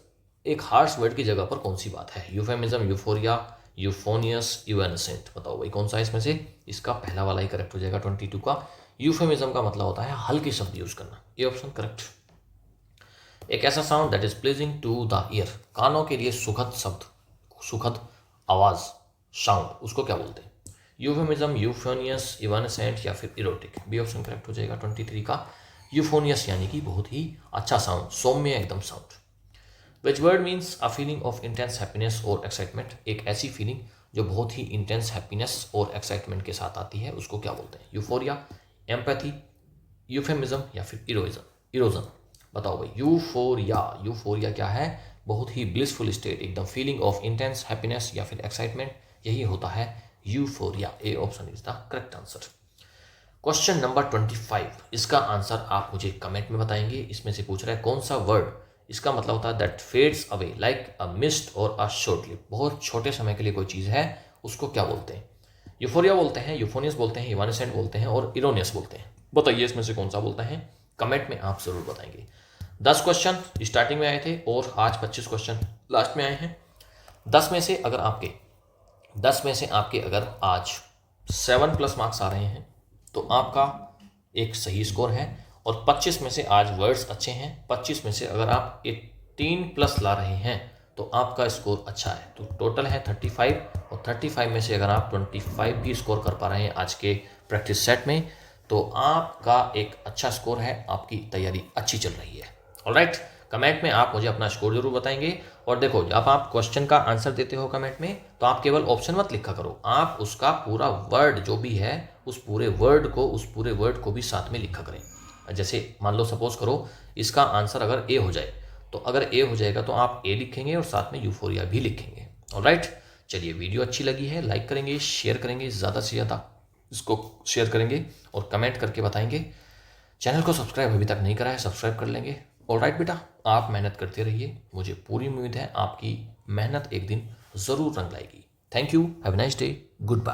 एक हार्श वर्ड की जगह पर कौन सी बात है? यूफेमिज्म, यूफोरिया, यूफोनियस, इवेनेसेंट, बताओ भाई कौन सा है इसमें से? इसका पहला वाला ही करेक्ट हो जाएगा, 22 का। यूफेमिज्म का मतलब होता है हल्के शब्द यूज करना, ये ऑप्शन करेक्ट। एक ऐसा sound that is pleasing to the ear, कानों के लिए सुखद शब्द, सुखद आवाज, साउंड, उसको क्या बोलते हैं? यूफेमिज्म, यूफोनियस, इवेनेसेंट या फिर इरोटिक, बी ऑप्शन करेक्ट हो जाएगा, 23 का। यूफोनियस यानी कि बहुत ही अच्छा साउंड, सौम्य एकदम sound. Which word means a feeling of intense happiness और एक्साइटमेंट, एक ऐसी फीलिंग जो बहुत ही इंटेंस हैप्पीनेस और एक्साइटमेंट के साथ आती है, उसको क्या बोलते हैं? यूफोरिया, एम्पैथी, यूफेमिज्म या फिर इरोजन, बताओ भाई। यूफोरिया क्या है? बहुत ही ब्लिसफुल स्टेट, एकदम फीलिंग ऑफ इंटेंस हैप्पीनेस या फिर एक्साइटमेंट, यही होता है euphoria, A option is the correct answer. Question number 25, इसका आंसर आप मुझे कमेंट में बताएंगे। इसमें से पूछ रहा है कौन सा वर्ड इसका मतलब होता है that fades away like a mist और अ शॉर्ट लिव, बहुत छोटे समय के लिए कोई चीज़ है, उसको क्या बोलते हैं? यूफोरिया बोलते हैं, यूफोनियस बोलते हैं, इवानेसेंट बोलते हैं और इरोनियस बोलते हैं। बताइए इसमें से कौन सा बोलते हैं? कमेंट में आप जरूर बताएंगे। 10 क्वेश्चन स्टार्टिंग में आए थे और आज 25 क्वेश्चन लास्ट में आए हैं। 10 में से आपके अगर आज 7+ मार्क्स आ रहे हैं तो आपका एक सही स्कोर है, और 25 में से आज वर्ड्स अच्छे हैं, 25 में से अगर आप 18+ ला रहे हैं तो आपका स्कोर अच्छा है, तो टोटल है 35, और 35 में से अगर आप 25 भी स्कोर कर पा रहे हैं आज के प्रैक्टिस सेट में तो आपका एक अच्छा स्कोर है, आपकी तैयारी अच्छी चल रही है। ऑलराइट, कमेंट में आप मुझे अपना स्कोर जरूर बताएंगे। और देखो, जब आप क्वेश्चन का आंसर देते हो कमेंट में तो आप केवल ऑप्शन मत लिखा करो, आप उसका पूरा वर्ड जो भी है उस पूरे वर्ड को भी साथ में लिखा करें। जैसे मान लो सपोज करो इसका आंसर अगर ए हो जाए, तो अगर ए हो जाएगा तो आप ए लिखेंगे और साथ में यूफोरिया भी लिखेंगे। ऑलराइट, चलिए वीडियो अच्छी लगी है लाइक करेंगे, शेयर करेंगे, ज़्यादा से ज़्यादा इसको शेयर करेंगे और कमेंट करके बताएंगे। चैनल को सब्सक्राइब अभी तक नहीं करा है, सब्सक्राइब कर लेंगे। ऑलराइट बेटा, आप मेहनत करते रहिए, मुझे पूरी उम्मीद है आपकी मेहनत एक दिन ज़रूर रंग लाएगी। Thank you, have a nice day, good bye.